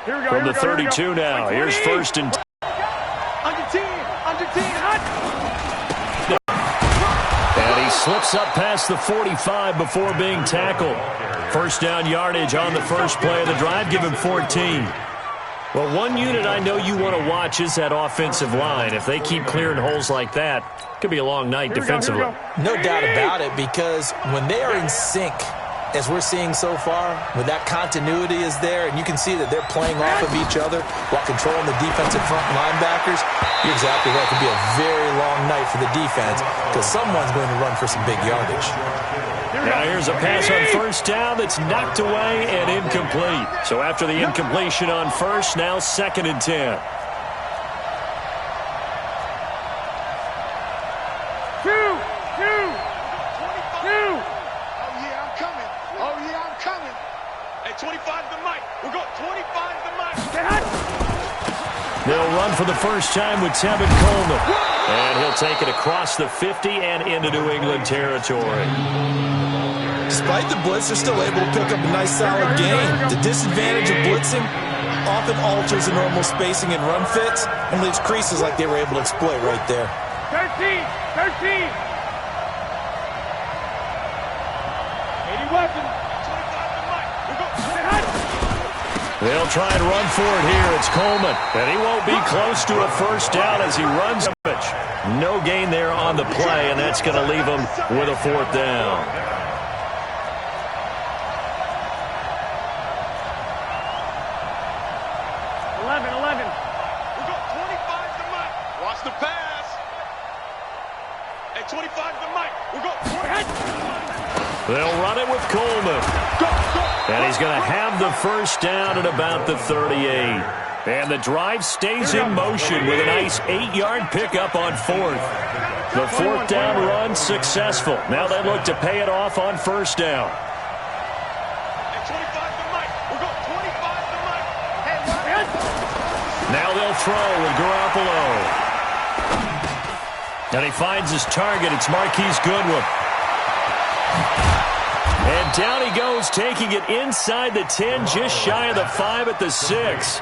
From the 32 now. Here's first and 10. Under 10, hot. And he slips up past the 45 before being tackled. First down yardage on the first play of the drive. Give him 14. Well, one unit I know you want to watch is that offensive line. If they keep clearing holes like that, it could be a long night defensively. No doubt about it, because when they are in sync, as we're seeing so far, when that continuity is there, and you can see that they're playing off of each other while controlling the defensive front linebackers, you're exactly right. It could be a very long night for the defense because someone's going to run for some big yardage. Now here's a pass on first down that's knocked away and incomplete. So after the incompletion on first, now second and 10. They'll run for the first time with Tevin Coleman. And he'll take it across the 50 and into New England territory. Despite the blitz, they're still able to pick up a nice solid gain. The disadvantage of blitzing often alters the normal spacing and run fits and leaves creases like they were able to exploit right there. 13. 80 weapons. They'll try and run for it here. It's Coleman. And he won't be close to a first down as he runs. No gain there on the play, and that's going to leave him with a fourth down. We got 25 to Mike. Watch the pass. At 25 to Mike. We got 20. They'll run it with Coleman. And he's going to have the first down at about the 38. And the drive stays in motion with a nice 8-yard pickup on fourth. The fourth down run successful. Now they look to pay it off on first down. Now they'll throw with Garoppolo. And he finds his target. It's Marquise Goodwin. And down he goes, taking it inside the 10, just shy of the 5 at the 6.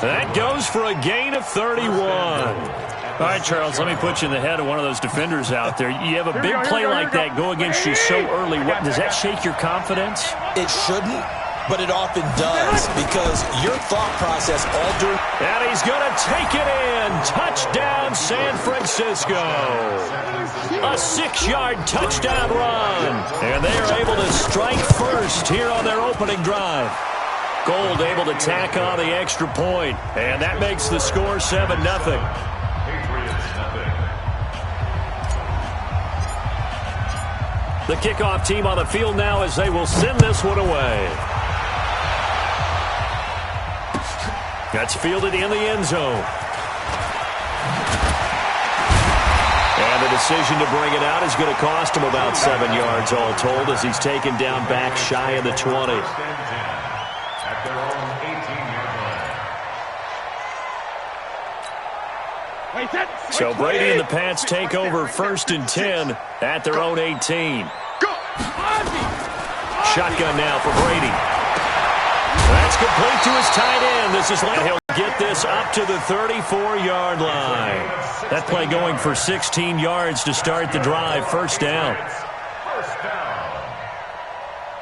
That goes for a gain of 31. All right, Charles, let me put you in the head of one of those defenders out there. You have a big play like that go against you so early. What, does that shake your confidence? It shouldn't, but it often does because your thought process alters. And he's going to take it in. Touchdown, San Francisco. A 6-yard touchdown run. And they are able to strike first here on their opening drive. Gold able to tack on the extra point. And that makes the score 7-0. The kickoff team on the field now as they will send this one away. That's fielded in the end zone. And the decision to bring it out is going to cost him about 7 yards all told as he's taken down back shy of the 20. So Brady and the Pats take over first and 10 at their own 18. Shotgun now for Brady. That's complete to his tight end. This is he'll get this up to the 34-yard line. That play going for 16 yards to start the drive. First down.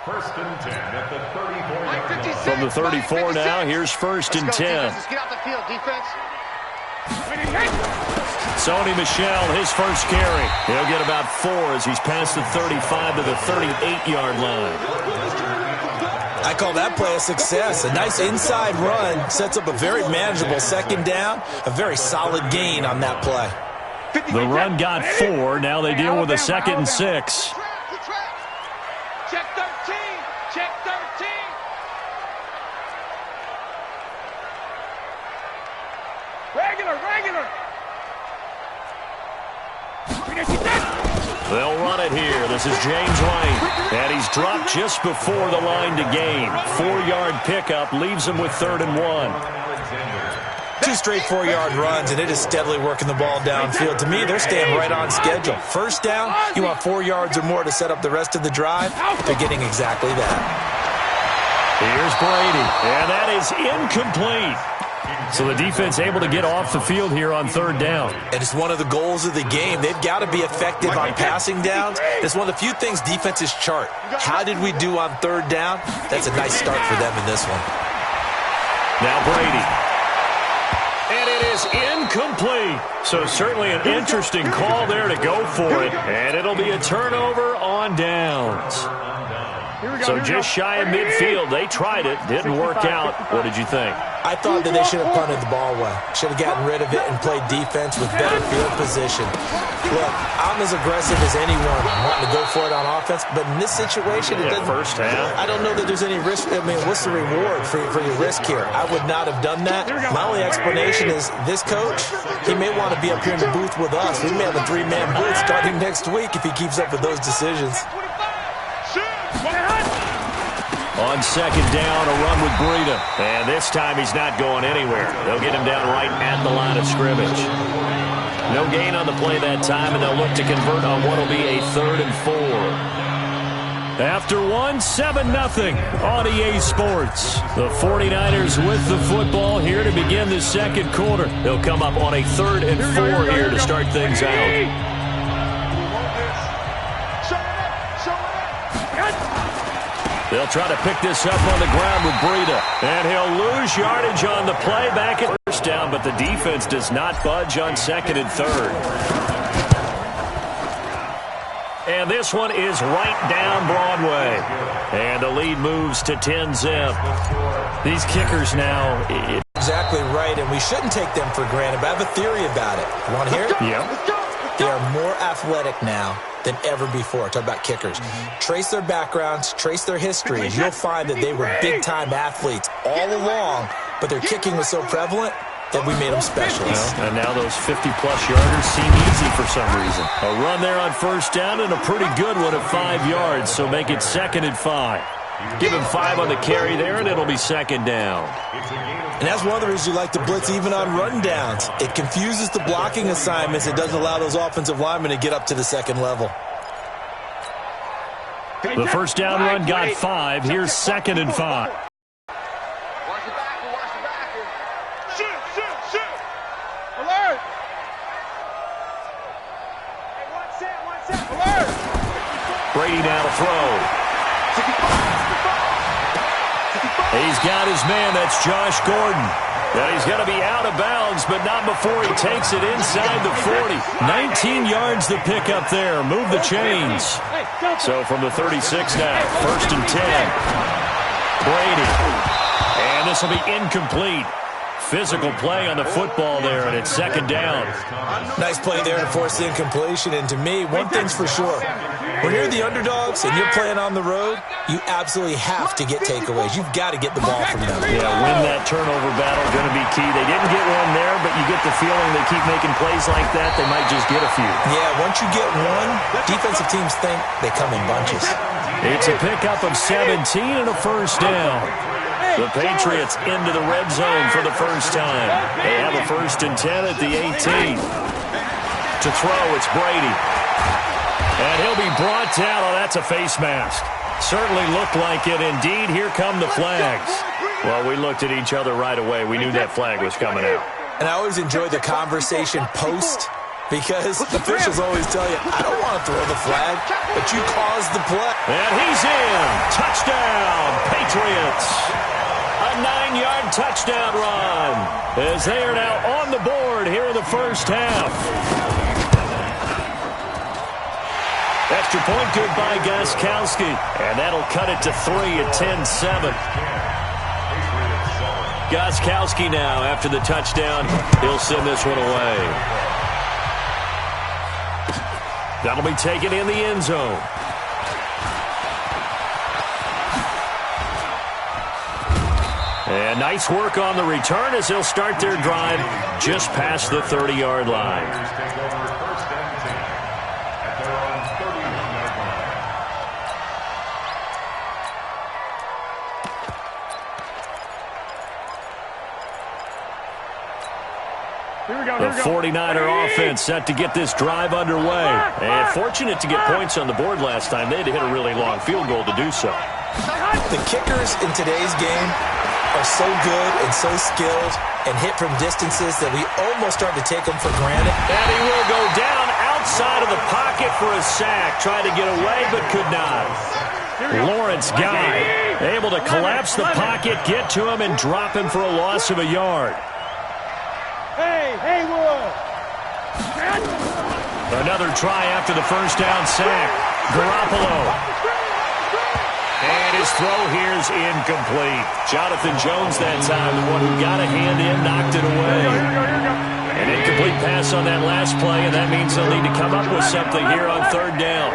First and 10 at the 34-yard line. From the 34 now, here's first and 10. Get out the field, defense. Sony Michel, his first carry. He'll get about 4 as he's past the 35 to the 38-yard line. I call that play a success. A nice inside run sets up a very manageable second down. A very solid gain on that play. The run got 4. Now they deal with a second and 6. Check 13. Check 13. Regular. They'll run it here. This is James White. And he's dropped just before the line to gain. 4-yard pickup leaves him with 3rd and 1. 2 straight 4-yard runs, and it is steadily working the ball downfield. To me, they're staying right on schedule. First down, you want 4 yards or more to set up the rest of the drive. They're getting exactly that. Here's Brady, and that is incomplete. So the defense able to get off the field here on third down. And it's one of the goals of the game. They've got to be effective on passing downs. It's one of the few things defenses chart. How did we do on third down? That's a nice start for them in this one. Now Brady. And it is incomplete. So certainly an interesting call there to go for it. And it'll be a turnover on downs. So just shy of midfield. They tried it. Didn't work out. What did you think? I thought that they should have punted the ball away. Should have gotten rid of it and played defense with better field position. Look, I'm as aggressive as anyone wanting to go for it on offense, but in this situation, it doesn't. First half. I don't know that there's any risk. I mean, what's the reward for your risk here? I would not have done that. My only explanation is this coach, he may want to be up here in the booth with us. We may have a three-man booth starting next week if he keeps up with those decisions. On second down, a run with Breida. And this time he's not going anywhere. They'll get him down right at the line of scrimmage. No gain on the play that time, and they'll look to convert on what will be a 3rd and 4. After one, 7-0 on EA Sports. The 49ers with the football here to begin the second quarter. They'll come up on a 3rd and 4 here to start things out. They'll try to pick this up on the ground with Breida. And he'll lose yardage on the play back at first down, but the defense does not budge on 2nd and 3rd. And this one is right down Broadway. And the lead moves to 10-zip. These kickers now. Exactly right, and we shouldn't take them for granted, but I have a theory about it. You want to hear it? Yeah. They are more athletic now than ever before. Talk about kickers. Trace their backgrounds, trace their histories. You'll find that they were big-time athletes all along, but their kicking was so prevalent that we made them specialists. Well, and now those 50-plus yarders seem easy for some reason. A run there on first down and a pretty good one at 5 yards, so make it 2nd and 5. Give him 5 on the carry there, and it'll be 2nd down. And that's one of the reasons you like to blitz even on run downs. It confuses the blocking assignments. It doesn't allow those offensive linemen to get up to the second level. The first down run got 5. Here's 2nd and 5. Watch the backer, watch the backer. Shoot. Alert. Hey, one set. Alert. Brady now to throw. He's got his man. That's Josh Gordon. Now he's going to be out of bounds, but not before he takes it inside the 40. 19 yards the pick up there. Move the chains. So from the 36 now, 1st and 10. Brady. And this will be incomplete. Physical play on the football there, and it's 2nd down. Nice play there to force the incompletion. And to me, one thing's for sure. When you're the underdogs and you're playing on the road, you absolutely have to get takeaways. You've got to get the ball from them. Yeah, win that turnover battle, going to be key. They didn't get one there, but you get the feeling they keep making plays like that, they might just get a few. Yeah, once you get one, defensive teams think they come in bunches. It's a pickup of 17 and a first down. The Patriots into the red zone for the first time. They have a 1st and 10 at the 18. To throw, it's Brady. And he'll be brought down. Oh, that's a face mask. Certainly looked like it. Indeed, here come the flags. Well, we looked at each other right away. We knew that flag was coming out. And I always enjoy the conversation post because officials always tell you, I don't want to throw the flag, but you caused the play. And he's in. Touchdown, Patriots. A 9-yard touchdown run as they are now on the board here in the first half. Extra point good by Gostkowski, and that'll cut it to 3 at 10-7. Gostkowski now, after the touchdown, he'll send this one away. That'll be taken in the end zone. And nice work on the return as they'll start their drive just past the 30-yard line. The 49er offense set to get this drive underway. And fortunate to get points on the board last time. They had to hit a really long field goal to do so. The kickers in today's game are so good and so skilled and hit from distances that we almost start to take them for granted. And he will go down outside of the pocket for a sack. Tried to get away, but could not. Lawrence Guy able to collapse the pocket, get to him, and drop him for a loss of a yard. Another try after the first down sack. Garoppolo. And his throw here is incomplete. Jonathan Jones that time, the one who got a hand in, knocked it away. An incomplete pass on that last play, and that means they'll need to come up with something here on third down.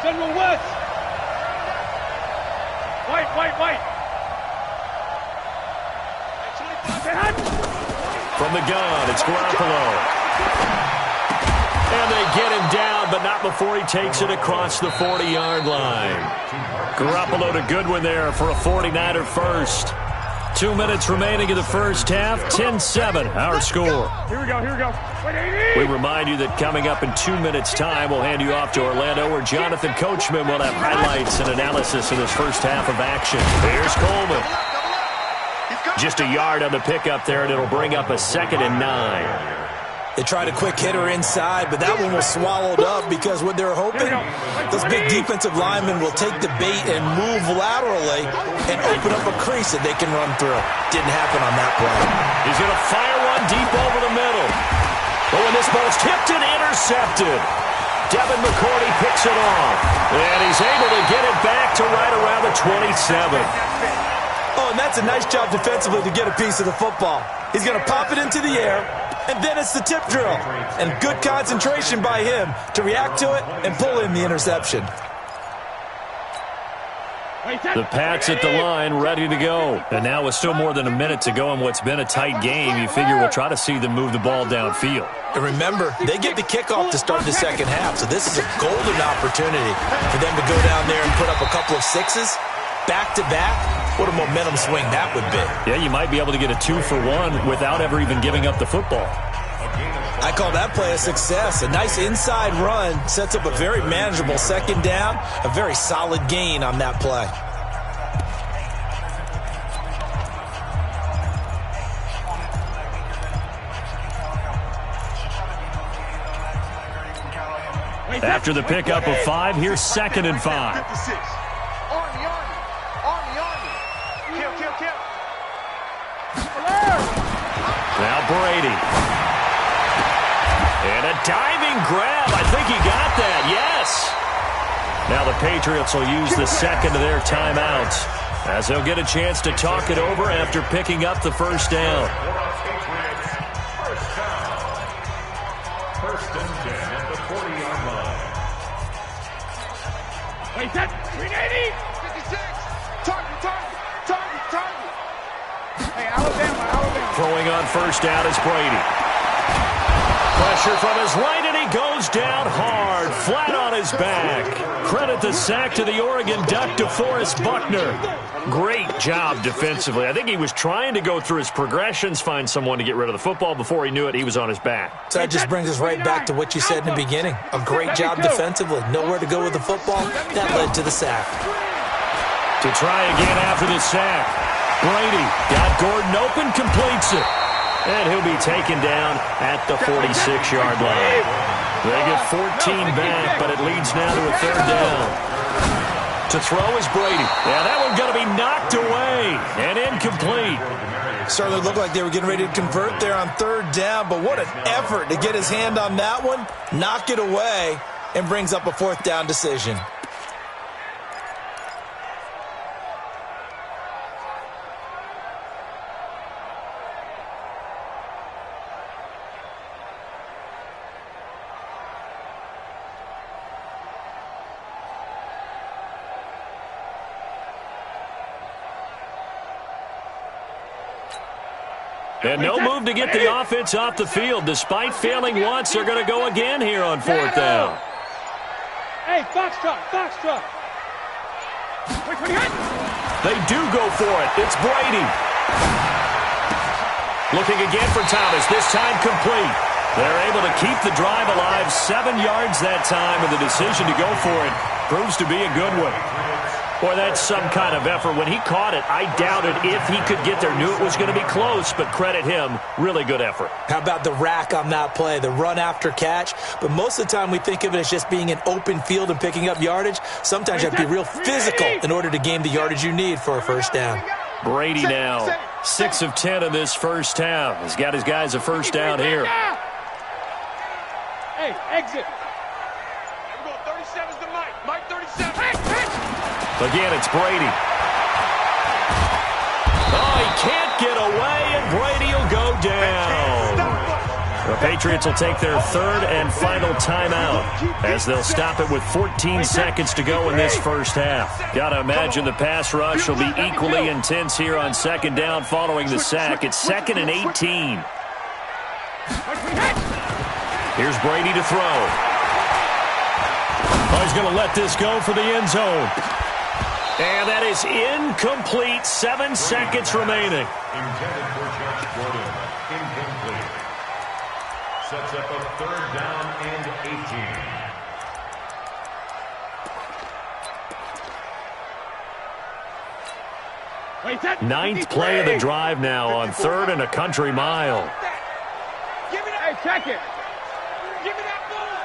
General West. White. From the gun, it's Garoppolo. And they get him down, but not before he takes it across the 40-yard line. Garoppolo to Goodwin there for a 49er first. 2 minutes remaining in the first half. 10-7, our score. Here we go. We remind you that coming up in 2 minutes' time, we'll hand you off to Orlando, where Jonathan Coachman will have highlights and analysis of this first half of action. Here's Coleman. Just a yard on the pickup there, and it'll bring up a 2nd and 9. They tried a quick hitter inside, but that one was swallowed up because what they're hoping, those big defensive linemen will take the bait and move laterally and open up a crease that they can run through. Didn't happen on that play. He's going to fire one deep over the middle. Oh, and this ball's tipped and intercepted. Devin McCourty picks it off. And he's able to get it back to right around the 27. Oh, and that's a nice job defensively to get a piece of the football. He's going to pop it into the air, and then it's the tip drill. And good concentration by him to react to it and pull in the interception. The Pats at the line, ready to go. And now with still more than a minute to go in what's been a tight game, you figure we'll try to see them move the ball downfield. And remember, they get the kickoff to start the second half, so this is a golden opportunity for them to go down there and put up a couple of sixes back-to-back. What a momentum swing that would be. Yeah, you might be able to get a 2-for-1 without ever even giving up the football. I call that play a success. A nice inside run sets up a very manageable second down, a very solid gain on that play. After the pickup of 5, here's 2nd and 5. Now Brady. And a diving grab. I think he got that. Yes. Now the Patriots will use the second of their timeouts as they'll get a chance to talk it over after picking up the first down. First and 10 at the 40-yard line. Wait, that 380. 56. Target. Hey, Alabama. Throwing on first down is Brady. Pressure from his right, and he goes down hard, flat on his back. Credit the sack to the Oregon Duck, DeForest Buckner. Great job defensively. I think he was trying to go through his progressions, find someone to get rid of the football. Before he knew it, he was on his back. So that just brings us right back to what you said in the beginning. A great job defensively. Nowhere to go with the football. That led to the sack. To try again after the sack. Brady got Gordon open, completes it. And he'll be taken down at the 46-yard line. They get 14 back, but it leads now to a third down. To throw is Brady. Yeah, that one's going to be knocked away and incomplete. Certainly looked like they were getting ready to convert there on third down, but what an effort to get his hand on that one, knock it away, and brings up a fourth down decision. And no move to get the offense off the field. Despite failing once, they're going to go again here on fourth down. Hey, Foxtrot. They do go for it. It's Brady. Looking again for Thomas, this time complete. They're able to keep the drive alive, 7 yards that time, and the decision to go for it Proves to be a good one. Boy, that's some kind of effort. When he caught it, I doubted if he could get there. Knew it was going to be close, but credit him. Really good effort. How about the rack on that play, the run after catch? But most of the time we think of it as just being an open field and picking up yardage. Sometimes you have to be real physical in order to gain the yardage you need for a first down. Brady now, 6 of 10 in this first half. He's got his guys a first down here. Hey, exit. We're going 37's to Mike. Mike 37. Again, it's Brady. Oh, he can't get away, and Brady will go down. The Patriots will take their third and final timeout as they'll stop it with 14 seconds to go in this first half. Got to imagine the pass rush will be equally intense here on second down following the sack. It's 2nd and 18. Here's Brady to throw. Oh, he's going to let this go for the end zone. And that is incomplete. 7 seconds remaining. Intended for Josh Gordon. Incomplete. Sets up a third down and 18. 9th play of the drive now on 3rd and a country mile. Give me that. Hey, check it. Give me that ball.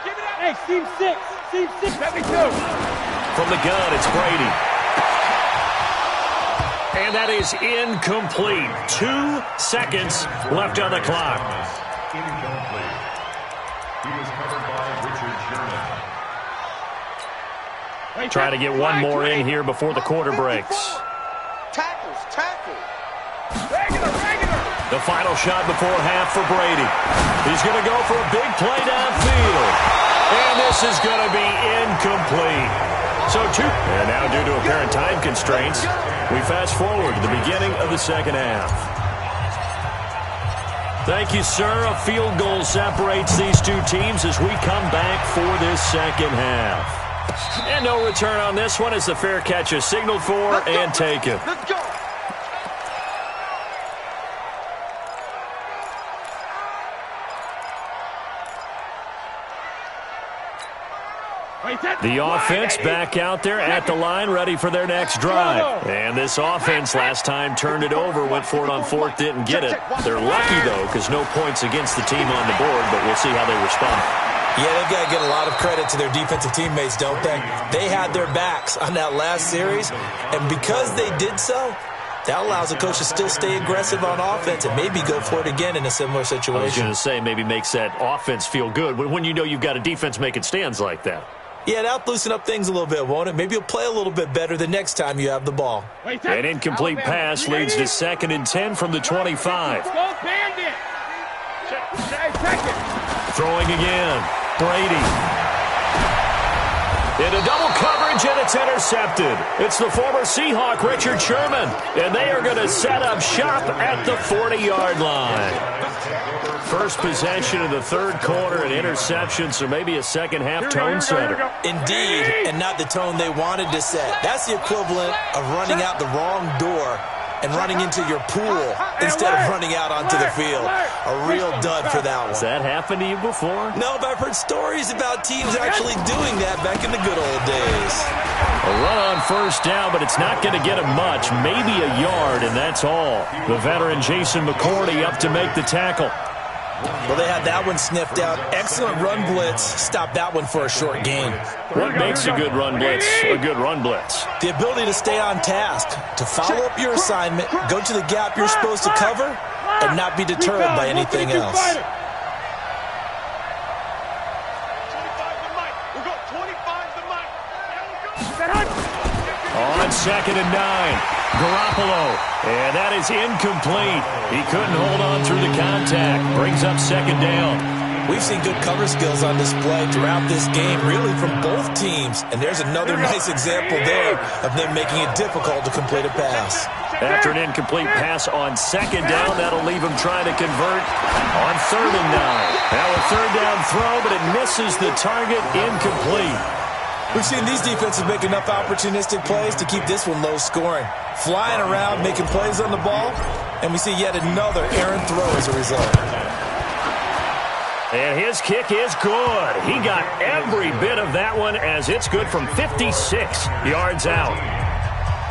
Give me that. Hey, seam 6. Seam 6. Let me go. From the gun, it's Brady. And that is incomplete. 2 seconds left on the clock. Incomplete. He was covered by Richard Sherman. Try to get one more in here before the quarter breaks. Tackles. The final shot before half for Brady. He's going to go for a big play downfield. And this is going to be incomplete. And now, due to apparent time constraints, we fast forward to the beginning of the second half. Thank you, sir. A field goal separates these two teams as we come back for this second half. And no return on this one as the fair catch is signaled for and taken. Let's go. The offense back out there at the line, ready for their next drive. And this offense last time turned it over, went for it on 4th, didn't get it. They're lucky, though, because no points against the team on the board, but we'll see how they respond. Yeah, they've got to get a lot of credit to their defensive teammates, don't they? They had their backs on that last series, and because they did so, that allows the coach to still stay aggressive on offense and maybe go for it again in a similar situation. I was going to say, maybe makes that offense feel good when you know you've got a defense making stands like that. Yeah, that'll loosen up things a little bit, won't it? Maybe you'll play a little bit better the next time you have the ball. An incomplete pass leads to 2nd and 10 from the 25. Throwing again. Brady. Into double coverage, and it's intercepted. It's the former Seahawk, Richard Sherman. And they are going to set up shop at the 40-yard line. First possession of the third quarter, an interception, so maybe a second-half tone setter. Indeed, and not the tone they wanted to set. That's the equivalent of running out the wrong door and running into your pool instead of running out onto the field. A real dud for that one. Has that happened to you before? No, but I've heard stories about teams actually doing that back in the good old days. A run on first down, but it's not going to get him much. Maybe a yard, and that's all. The veteran Jason McCourty up to make the tackle. Well, they had that one sniffed out. Excellent run blitz. Stopped that one for a short gain. What makes a good run blitz a good run blitz? The ability to stay on task, to follow up your assignment, go to the gap you're supposed to cover, and not be deterred by anything else. 25 to Mike. We'll go 25 to Mike. On 2nd and 9. Garoppolo, and that is incomplete. He couldn't hold on through the contact. Brings up 2nd down. We've seen good cover skills on display throughout this game, really from both teams. And there's another nice example there of them making it difficult to complete a pass. After an incomplete pass on 2nd down, that'll leave him trying to convert on 3rd and 9. Now a 3rd down throw, but it misses the target, incomplete. We've seen these defenses make enough opportunistic plays to keep this one low scoring. Flying around, making plays on the ball, and we see yet another errant throw as a result. And his kick is good. He got every bit of that one as it's good from 56 yards out.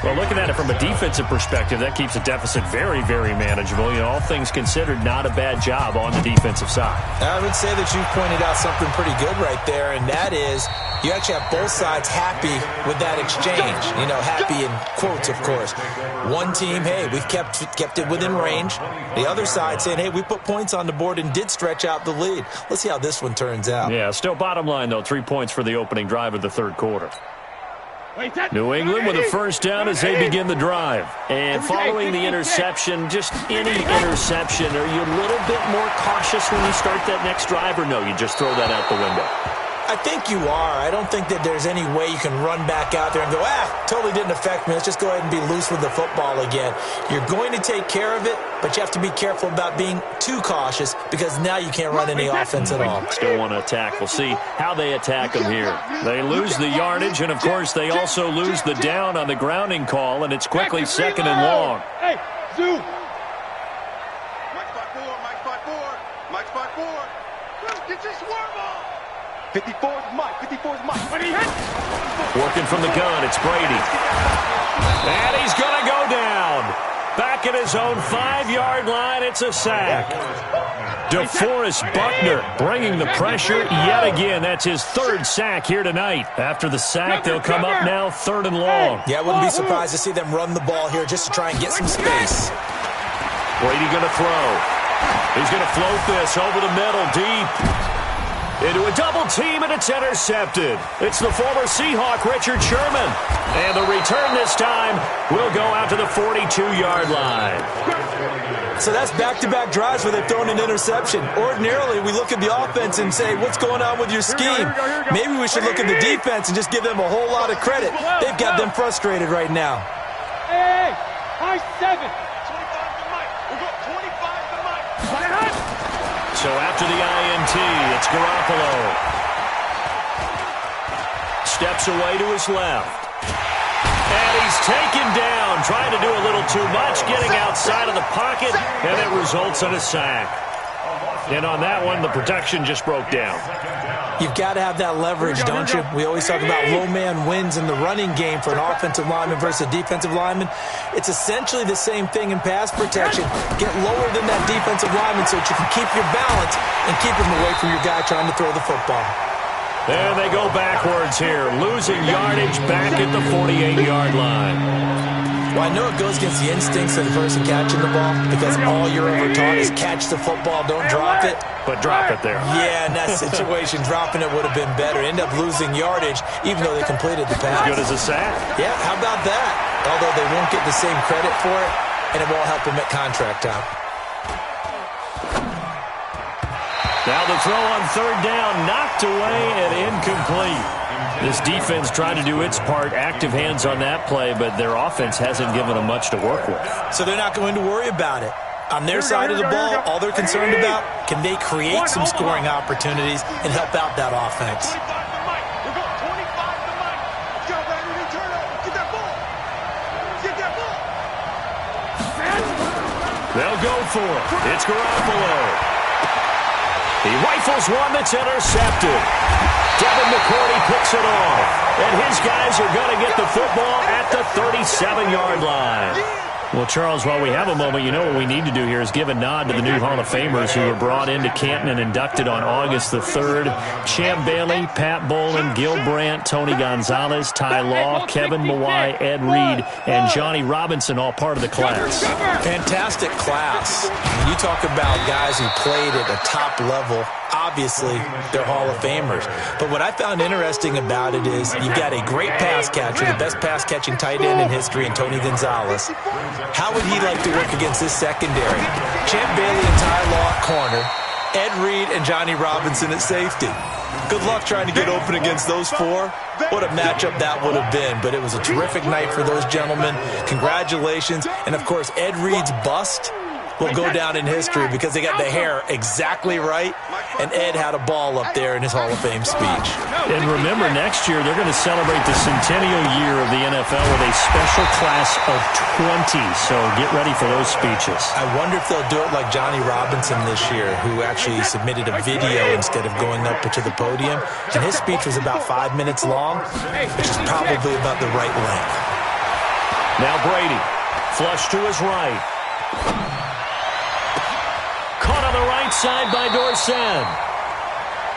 Well, looking at it from a defensive perspective, that keeps the deficit very, very manageable. You know, all things considered, not a bad job on the defensive side. I would say that you've pointed out something pretty good right there, and that is you actually have both sides happy with that exchange. You know, happy in quotes, of course. One team, hey, we've kept it within range. The other side saying, hey, we put points on the board and did stretch out the lead. Let's see how this one turns out. Yeah, still bottom line, though, 3 points for the opening drive of the third quarter. New England with a first down as they begin the drive. And following the interception, just any interception, are you a little bit more cautious when you start that next drive, or no, you just throw that out the window? I think you are. I don't think that there's any way you can run back out there and go, totally didn't affect me. Let's just go ahead and be loose with the football again. You're going to take care of it, but you have to be careful about being too cautious because now you can't run any offense at all. Still want to attack. We'll see how they attack them here. They lose the yardage, and, of course, they also lose the down on the grounding call, and it's quickly second and long. Hey, Zoo. Mike spot four. Mike spot four. Get your swerve on. 54's Mike. Working from the gun, it's Brady. And he's going to go down. Back at his own 5-yard line, it's a sack. DeForest Buckner bringing the pressure yet again. That's his third sack here tonight. After the sack, they'll come up now third and long. Yeah, I wouldn't be surprised to see them run the ball here just to try and get some space. Brady going to throw. He's going to float this over the middle, deep. Into a double team, and it's intercepted. It's the former Seahawk, Richard Sherman. And the return this time will go out to the 42-yard line. So that's back-to-back drives where they've thrown an interception. Ordinarily, we look at the offense and say, what's going on with your scheme? Maybe we should look at the defense and just give them a whole lot of credit. They've got them frustrated right now. Hey, high 7. 25 to Mike. We'll go 25 to Mike. So after the INT, it's Garoppolo. Steps away to his left. And he's taken down, trying to do a little too much, getting outside of the pocket, and it results in a sack. And on that one, the protection just broke down. You've got to have that leverage, don't you? We always talk about low man wins in the running game for an offensive lineman versus a defensive lineman. It's essentially the same thing in pass protection. Get lower than that defensive lineman so that you can keep your balance and keep him away from your guy trying to throw the football. And they go backwards here, losing yardage back at the 48-yard line. Well, I know it goes against the instincts of the person catching the ball because all you're ever taught is catch the football, don't drop it. But drop it there. Yeah, in that situation, dropping it would have been better. End up losing yardage, even though they completed the pass. As good as a sack. Yeah, how about that? Although they won't get the same credit for it, and it won't help them at contract time. Now the throw on third down, knocked away and incomplete. This defense trying to do its part, active hands on that play, but their offense hasn't given them much to work with. So they're not going to worry about it. On their side of the ball, all they're concerned about, can they create some scoring opportunities and help out that offense? 25 to Mike. We'll go 25 to Mike. Let's go, baby. Turn over. Get that ball. Get that ball. They'll go for it. It's Garoppolo. He rifles one that's intercepted. Devin McCourty picks it off. And his guys are going to get the football at the 37-yard line. Well, Charles, while we have a moment, you know what we need to do here is give a nod to the new Hall of Famers who were brought into Canton and inducted on August the 3rd. Champ Bailey, Pat Bolin, Gil Brandt, Tony Gonzalez, Ty Law, Kevin Mawai, Ed Reed, and Johnny Robinson, all part of the class. Fantastic class. When you talk about guys who played at a top level, obviously they're Hall of Famers. But what I found interesting about it is you've got a great pass catcher, the best pass-catching tight end in history, and Tony Gonzalez. How would he like to work against this secondary? Champ Bailey and Ty Law at corner, Ed Reed and Johnny Robinson at safety. Good luck trying to get open against those four. What a matchup that would have been. But it was a terrific night for those gentlemen. Congratulations. And, of course, Ed Reed's bust will go down in history because they got the hair exactly right, and Ed had a ball up there in his Hall of Fame speech. And remember, next year they're going to celebrate the centennial year of the NFL with a special class of 20, so get ready for those speeches. I wonder if they'll do it like Johnny Robinson this year, who actually submitted a video instead of going up to the podium, and his speech was about 5 minutes long, which is probably about the right length. Now Brady, flush to his right. Caught on the right side by Dorsett.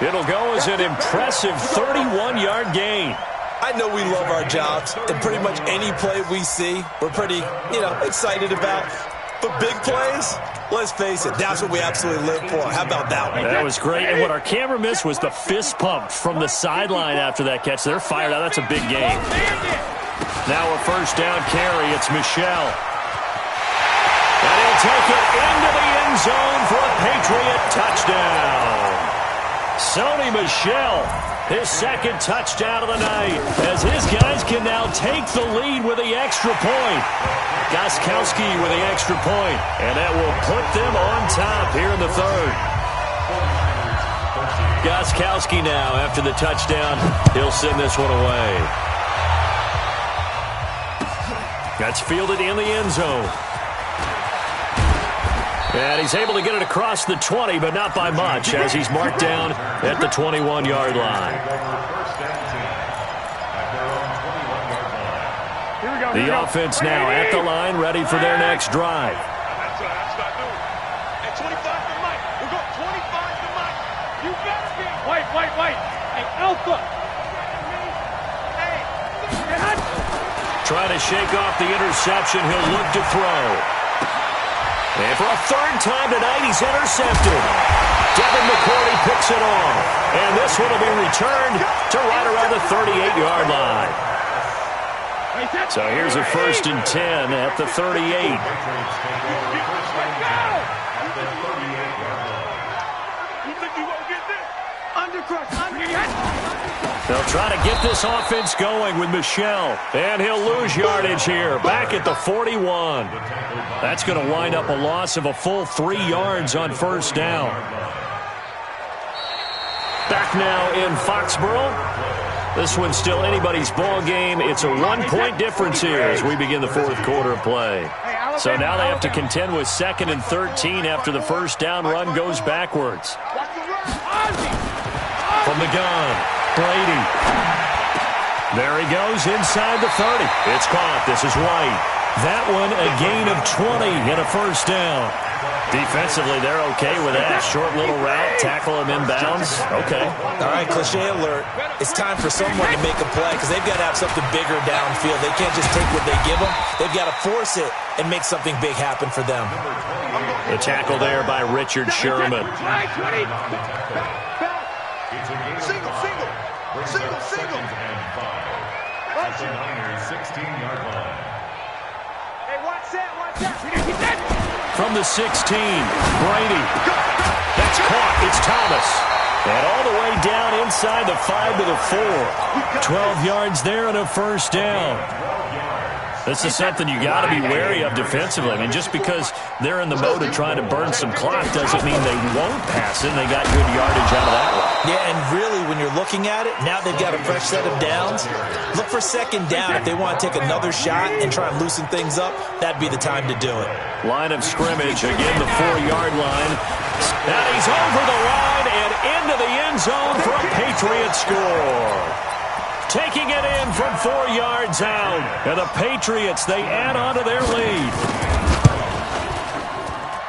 It'll go as an impressive 31-yard gain. I know we love our jobs, and pretty much any play we see, we're pretty, excited about. But big plays, let's face it, that's what we absolutely live for. How about that one? That was great, and what our camera missed was the fist pump from the sideline after that catch. They're fired out. That's a big game. Now a first down carry. It's Michel. And he'll take it into the end zone for a Patriot touchdown. Sony Michel, his second touchdown of the night, as his guys can now take the lead with the extra point. Gostkowski with the extra point, and that will put them on top here in the third. Gostkowski now, after the touchdown, he'll send this one away. That's fielded in the end zone. And he's able to get it across the 20, but not by much, as he's marked down at the 21-yard line. The offense now at the line, ready for their next drive. At 25 to Mike. We'll go 25 to Mike. You better be. Wait. Hey, Alpha. Trying to shake off the interception. He'll look to throw. And for a third time tonight, he's intercepted. Devin McCourty picks it off. And this one will be returned to right around the 38-yard line. So here's a 1st and 10 at the 38. They'll try to get this offense going with Michel. And he'll lose yardage here, back at the 41. That's going to wind up a loss of a full 3 yards on first down. Back now in Foxborough. This one's still anybody's ball game. It's a 1-point difference here as we begin the fourth quarter of play. So now they have to contend with 2nd and 13 after the first down run goes backwards. From the gun, Brady. There he goes inside the 30. It's caught. This is White. That one a gain of 20 and a first down. Defensively, they're okay with that. Short little route, tackle him inbounds. Okay. All right, cliche alert. It's time for someone to make a play because they've got to have something bigger downfield. They can't just take what they give them. They've got to force it and make something big happen for them. The tackle there by Richard Sherman. Single. That's the Niners' 16-yard line. Hey, watch that. From the 16, Brady. That's caught. It's Thomas. And all the way down inside the 5 to the 4. 12 yards there and a first down. This is something you got to be wary of defensively. I mean, just because they're in the mode of trying to burn some clock doesn't mean they won't pass it. They got good yardage out of that one. Yeah, and really, when you're looking at it, now they've got a fresh set of downs. Look for second down. If they want to take another shot and try and loosen things up, that'd be the time to do it. Line of scrimmage, again the 4-yard line. And he's over the line and into the end zone for a Patriot score. Taking it in from 4 yards out. And the Patriots, they add on to their lead.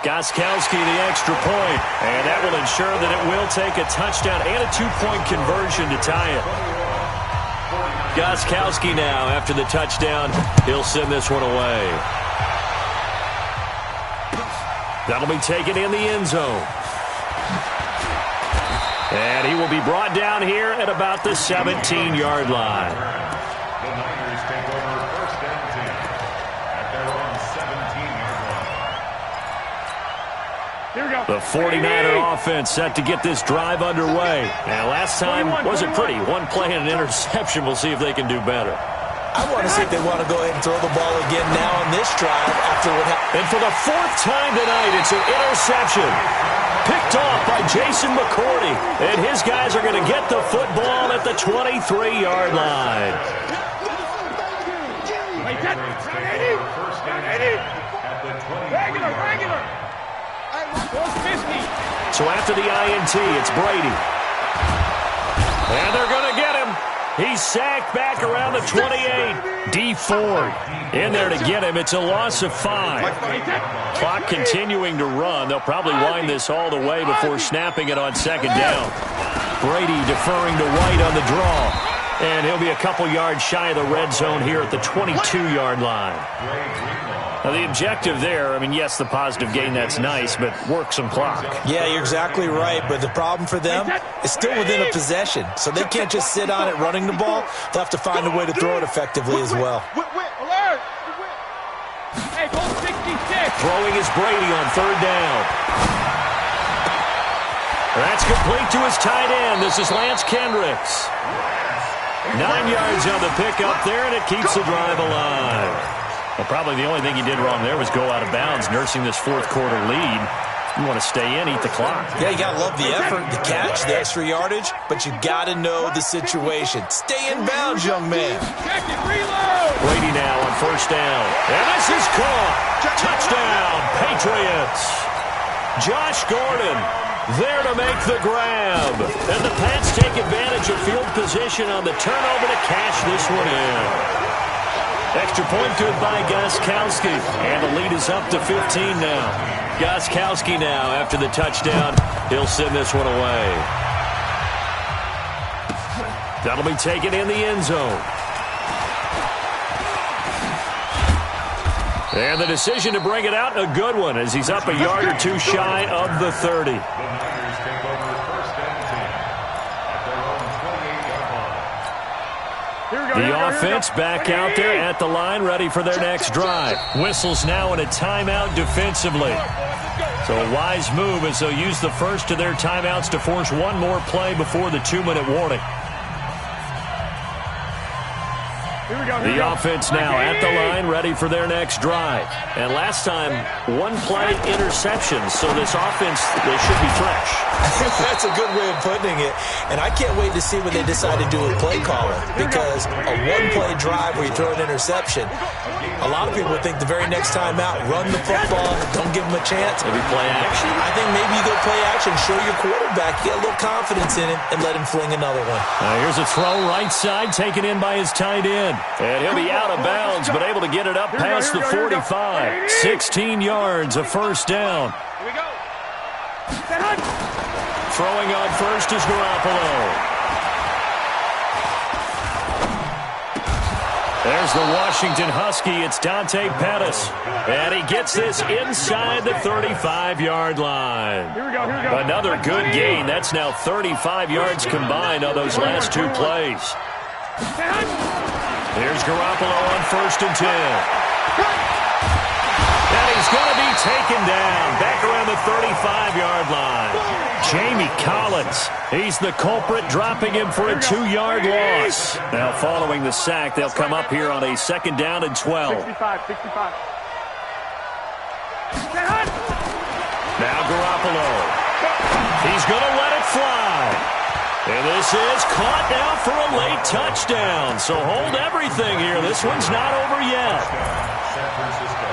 Gostkowski, the extra point. And that will ensure that it will take a touchdown and a 2-point conversion to tie it. Gostkowski now, after the touchdown, he'll send this one away. That'll be taken in the end zone. And he will be brought down here at about the 17-yard line. The Niners take over 1st and 10 at their own 17-yard line. Here we go. The 49er offense set to get this drive underway. And last time wasn't pretty. One play and an interception. We'll see if they can do better. I want to see if they want to go ahead and throw the ball again now on this drive after what happened. And for the 4th time tonight, it's an interception. Picked off by Jason McCourty. And his guys are going to get the football at the 23-yard line. So after the INT, it's Brady. And they're going to get him. He's sacked back around the 28. D Ford in there to get him. It's a loss of 5. Clock continuing to run. They'll probably wind this all the way before snapping it on 2nd down. Brady deferring to White on the draw. And he'll be a couple yards shy of the red zone here at the 22-yard line. Now, the objective there, I mean, yes, the positive gain, that's nice, but work some clock. Yeah, you're exactly right, but the problem for them is still within a possession, so they can't just sit on it running the ball. They'll have to find a way to throw it effectively as well. Throwing is Brady on 3rd down. That's complete to his tight end. This is Lance Kendricks. 9 yards on the pickup there, and it keeps the drive alive. Well, probably the only thing he did wrong there was go out of bounds, nursing this 4th quarter lead. You want to stay in, eat the clock. Yeah, you got to love the effort, the catch, the extra yardage, but you got to know the situation. Stay in bounds, young man. Brady now on 1st down. And this is caught. Touchdown, Patriots. Josh Gordon there to make the grab. And the Pats take advantage of field position on the turnover to cash this one in. Extra point good by Gostkowski. And the lead is up to 15 now. Gostkowski now, after the touchdown, he'll send this one away. That'll be taken in the end zone. And the decision to bring it out, a good one, as he's up a yard or two shy of the 30. The offense back out there at the line, ready for their next drive. Whistles now in a timeout defensively. So a wise move as they'll use the first of their timeouts to force one more play before the 2-minute warning. The offense now at the line, ready for their next drive. And last time, 1-play interception, so this offense, they should be fresh. That's a good way of putting it. And I can't wait to see what they decide to do with play calling, because a 1-play drive where you throw an interception, a lot of people would think the very next time out, run the football, don't give them a chance. Maybe play action. I think maybe you go play action, show your quarterback, get a little confidence in him, and let him fling another one. Here's a throw right side, taken in by his tight end. And he'll be out of bounds, but able to get it up past the 45. 16 yards, a 1st down. Here we go. Throwing on first is Garoppolo. There's the Washington Husky. It's Dante Pettis. And he gets this inside the 35-yard line. Here we go. Another good gain. That's now 35 yards combined on those last 2 plays. Here's Garoppolo on 1st and 10. And he's going to be taken down back around the 35-yard line. Jamie Collins, he's the culprit, dropping him for a 2-yard loss. Now following the sack, they'll come up here on a 2nd down and 12. 65. Now Garoppolo. He's going to let it fly. And this is caught now for a late touchdown. So hold everything here. This one's not over yet. San Francisco.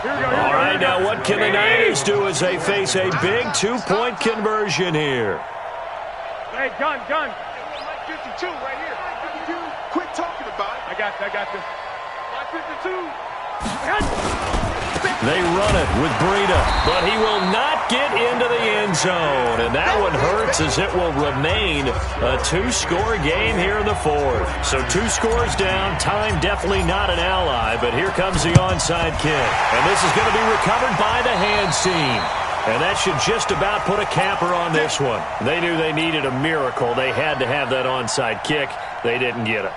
All right, now what can the Niners do as they face a big 2-point conversion here? Hey, gun. 52 right here. 52. Quit talking about it. I got this. 52. They run it with Breida, but he will not get into the end zone. And that one hurts, as it will remain a 2-score game here in the 4th. So 2 scores down, time definitely not an ally, but here comes the onside kick. And this is going to be recovered by the hands team. And that should just about put a capper on this one. They knew they needed a miracle. They had to have that onside kick. They didn't get it.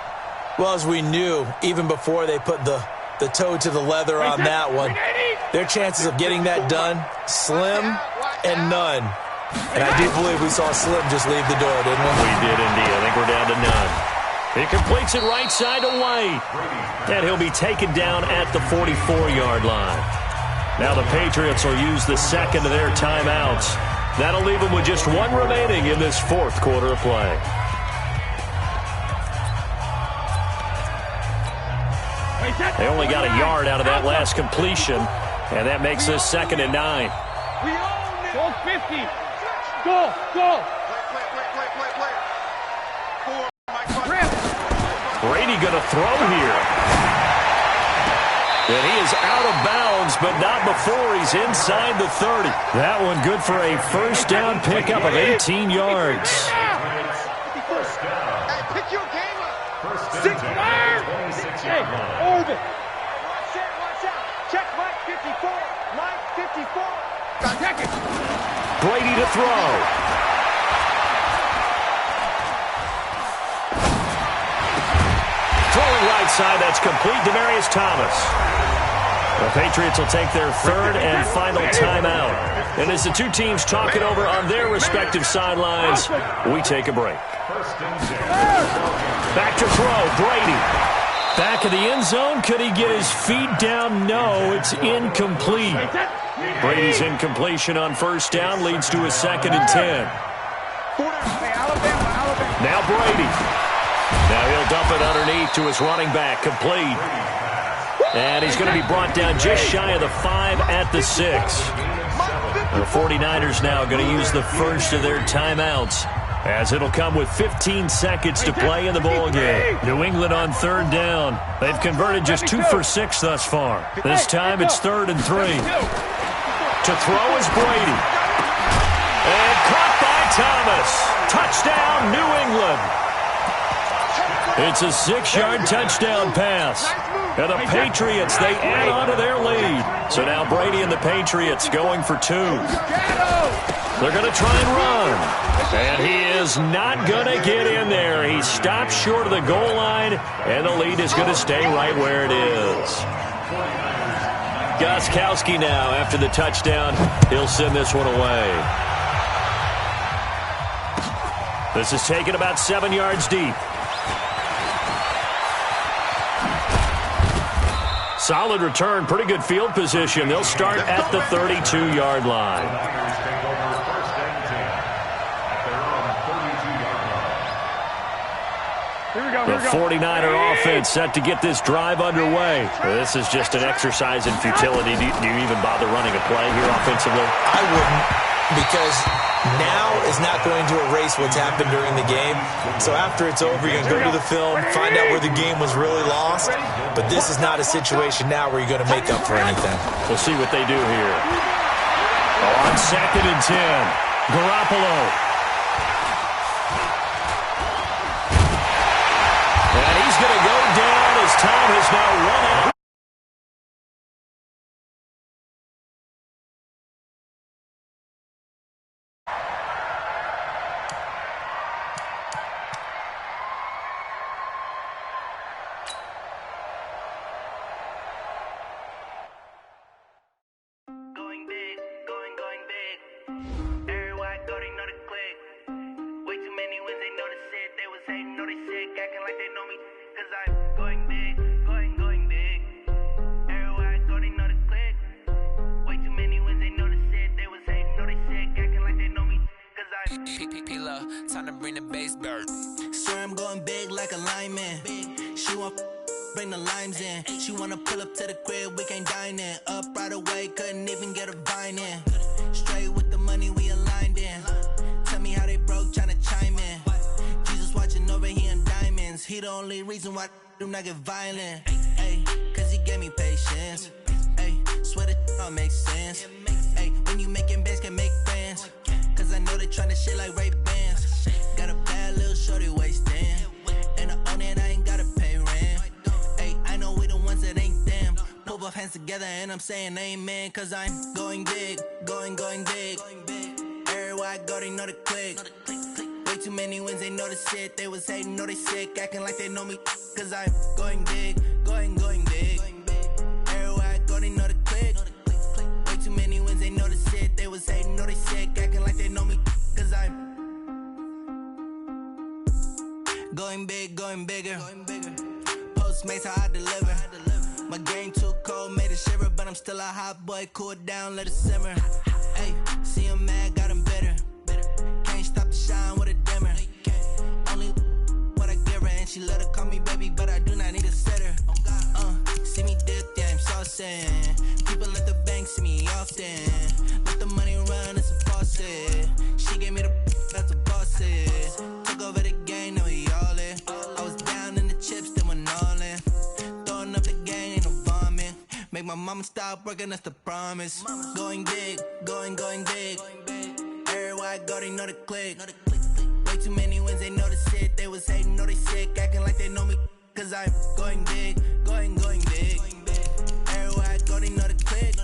Well, as we knew, even before they put the toe to the leather on that one, Their chances of getting that done, slim and none. And I do believe we saw Slim just leave the door, didn't we? We did indeed. I think we're down to none. He completes it right side to White. And he'll be taken down at the 44-yard line. Now the Patriots will use the second of their timeouts. That'll leave them with just one remaining in this fourth quarter of play. They only got a yard out of that last completion, and that makes this 2nd and 9. Go 50. Go. Brady going to throw here. And he is out of bounds, but not before he's inside the 30. That one good for a first down pickup of 18 yards. Pick your game up. 6 yards. Hey, over. Watch out. Check Mike 54. Mike 54. Check it. Brady to throw. Throwing right side, that's complete. Demaryius Thomas. The Patriots will take their 3rd and final timeout. And as the two teams talk it over on their respective sidelines, we take a break. Back to throw, Brady. Back of the end zone. Could he get his feet down? No, it's incomplete. Brady's incompletion on first down leads to a 2nd and 10. Now Brady. Now he'll dump it underneath to his running back, complete. And he's going to be brought down just shy of the 5 at the 6. The 49ers now going to use the first of their timeouts, as it'll come with 15 seconds to play in the ball game. New England on 3rd down. They've converted just 2 for 6 thus far. This time it's 3rd and 3. To throw is Brady. And caught by Thomas. Touchdown, New England. It's a 6-yard touchdown pass. And the Patriots, they add on to their lead. So now Brady and the Patriots going for 2. They're going to try and run. And he is not going to get in there. He stops short of the goal line, and the lead is going to stay right where it is. Gostkowski now, after the touchdown, he'll send this one away. This is taken about 7 yards deep. Solid return, pretty good field position. They'll start at the 32-yard line. The 49er offense set to get this drive underway. This is just an exercise in futility. Do you even bother running a play here offensively? I wouldn't, because now is not going to erase what's happened during the game. So after it's over, you're going to go to the film, find out where the game was really lost. But this is not a situation now where you're going to make up for anything. We'll see what they do here. On 2nd and 10, Garoppolo. And he's going to go down as time has now run out. Time to bring the bass bird. Swear I'm going big like a lineman. She want bring the limes in. She wanna pull up to the crib, we can't dine in. Up right away, couldn't even get a vine in. Straight with the money we aligned in. Tell me how they broke, tryna chime in. Jesus watching over here in diamonds. He the only reason why do not get violent. Ay, cause he gave me patience. Ay, swear that all makes sense. Ay, when you making bands can make friends. Cause I know they tryna shit like Ray Bans. Got a bad little shorty wasting. And I own it, I ain't gotta pay rent. Ay, I know we the ones that ain't them. Put both hands together and I'm saying amen. Cause I'm going big, going big. Everywhere I go, they know the click. Way too many wins, they know the shit. They was hating, know they sick, acting like they know me. Cause I'm going big, going big. Everywhere I go, they know the click. going big, going bigger. Postmates how I deliver. My game too cold, made it shiver, but I'm still a hot boy. Cool down, let it simmer. Hey, see him mad, got him bitter. Can't stop the shine with a dimmer. Only what I give her, and she let her call me baby, but I do not need a sitter. See me dip, yeah, I'm saucing. People at the bank see me often. Let the money run, it's a faucet. She gave me the that's a boss is. Took over the game, now we all in. I was down in the chips, then went all in. Throwing up the game, ain't no vomit. Make my mama stop working, that's the promise. Going big, going big. Everywhere I go, they know the click. Way too many wins, they know the shit. They was hating, know they sick, acting like they know me. Cause I'm going big, going big. Everywhere I go, they know the click.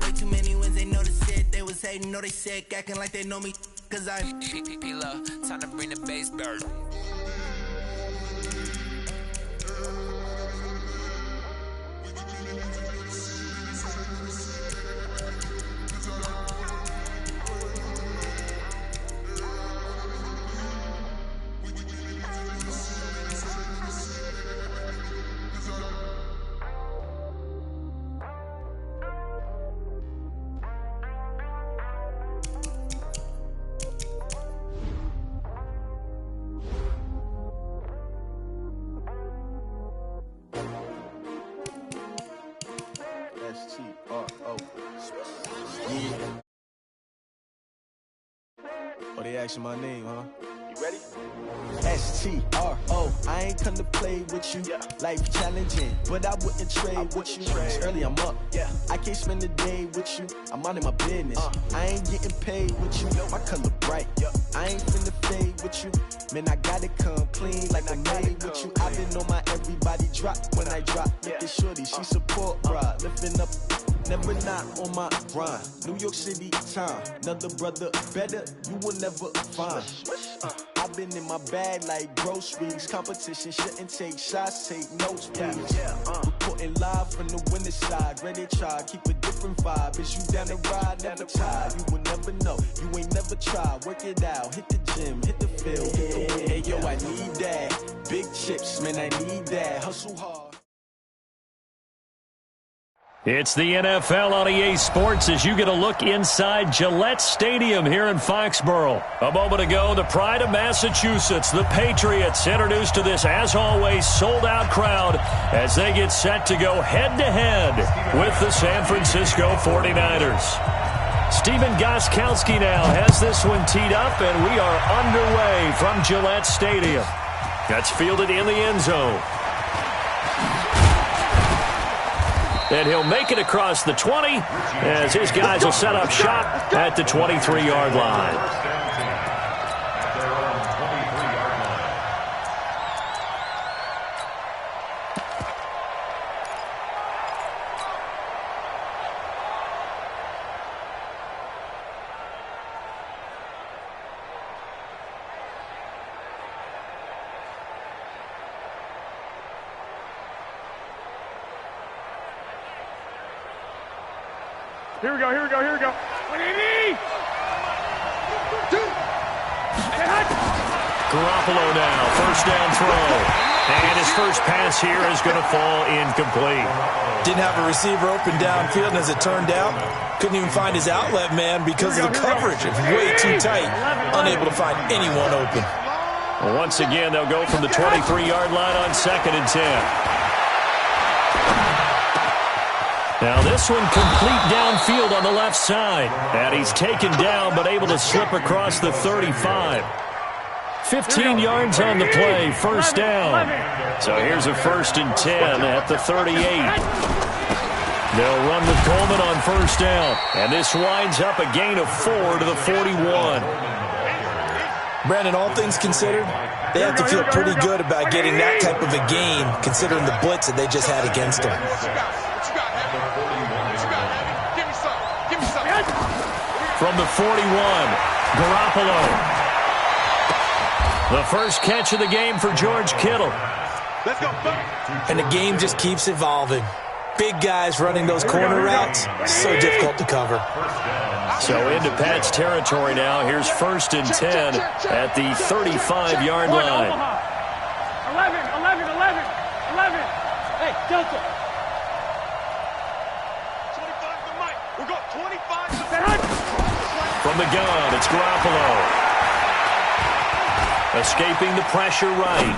Way too many wins, they know the shit. They was hating, know they sick, acting like they know me. Cause I'm P-Lo, time to bring the bass bird. S-T-R-O. Yeah. Oh, they asking my name, huh? You ready? S-T-R-O. I ain't come to play with you. Life challenging, but I wouldn't trade with you. It's early, I'm up. I can't spend the day with you. I'm minding my business. I ain't getting paid with you. My color bright. I ain't finna fade with you. Man, I gotta come clean like I'm made with you. I've been on my everybody drop when I drop. Look at shorty, she support ride. Lifting up, never not on my grind. New York City time. Another brother better, you will never find. I've been in my bag like groceries. Competition shouldn't take shots, take notes, please. Reporting live from the winning side. Ready to try, keep a different vibe. Is you down the ride, never tired. You will never know, you ain't never tried. Work it out, hit the gym, hit the field, hit the win. Hey yo, I need that. Big chips, man, I need that. Hustle hard. It's the NFL on EA Sports as you get a look inside Gillette Stadium here in Foxborough. A moment ago, the pride of Massachusetts, the Patriots, introduced to this, as always, sold-out crowd as they get set to go head-to-head with the San Francisco 49ers. Stephen Gostkowski now has this one teed up, and we are underway from Gillette Stadium. That's fielded in the end zone. And he'll make it across the 20 as his guys will set up shop at the 23-yard line. Here we go. What do you need? Garoppolo now, first down throw. And his first pass here is going to fall incomplete. Didn't have a receiver open downfield, and as it turned out, couldn't even find his outlet man because of the coverage. It's way too tight, unable to find anyone open. Well, once again, they'll go from the 23-yard line on 2nd and 10. Now this one complete downfield on the left side. And he's taken down but able to slip across the 35. 15 yards on the play, first down. So here's a 1st and 10 at the 38. They'll run with Coleman on first down. And this winds up a gain of 4 to the 41. Brandon, all things considered, they have to feel pretty good about getting that type of a gain considering the blitz that they just had against them. From the 41, Garoppolo. The first catch of the game for George Kittle. Let's go. And the game just keeps evolving. Big guys running those corner routes, so difficult to cover. So into Pat's territory now. Here's 1st and 10 at the 35-yard line. From the gun, it's Garoppolo. Escaping the pressure right.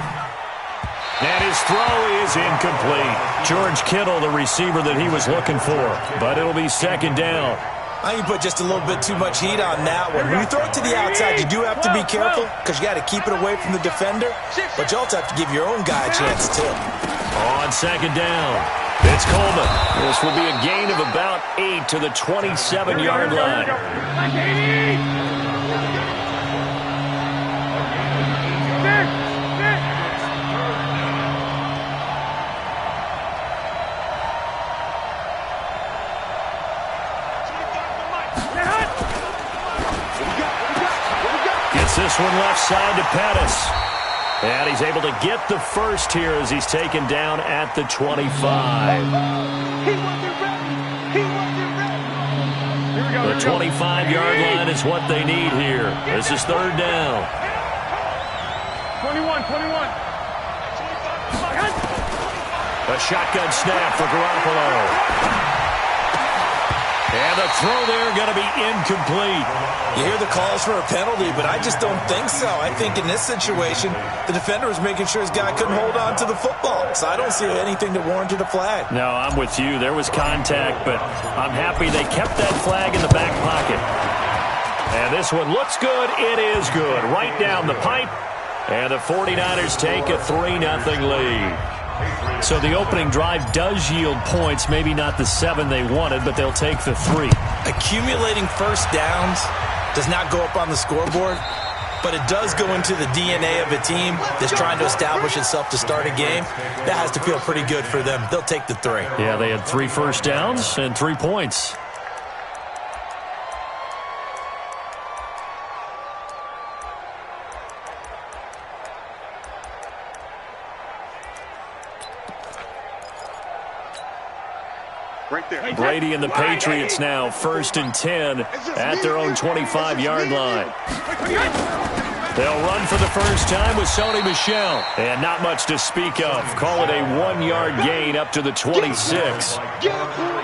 And his throw is incomplete. George Kittle, the receiver that he was looking for. But it'll be second down. I think you put just a little bit too much heat on that one. When you throw it to the outside, you do have to be careful because you got to keep it away from the defender. But you also have to give your own guy a chance, too. On second down, it's Coleman. This will be a gain of about 8 to the 27-yard line. Gets this one left side to Pettis. And he's able to get the first here as he's taken down at the 25. The 25-yard line is what they need here. This is third down. 21. A shotgun snap for Garoppolo. And the throw there going to be incomplete. You hear the calls for a penalty, but I just don't think so. I think in this situation, the defender was making sure his guy couldn't hold on to the football. So I don't see anything that warranted a flag. No, I'm with you. There was contact, but I'm happy they kept that flag in the back pocket. And this one looks good. It is good. Right down the pipe. And the 49ers take a 3-0 lead. So the opening drive does yield points, maybe not the 7 they wanted, but they'll take the 3. Accumulating first downs does not go up on the scoreboard, but it does go into the DNA of a team that's trying to establish itself to start a game. That has to feel pretty good for them. They'll take the 3. Yeah, they had 3 first downs and 3 points. Brady and the Patriots now 1st and 10 at their own 25-yard line. They'll run for the first time with Sony Michel. And not much to speak of. Call it a 1-yard gain up to the 26.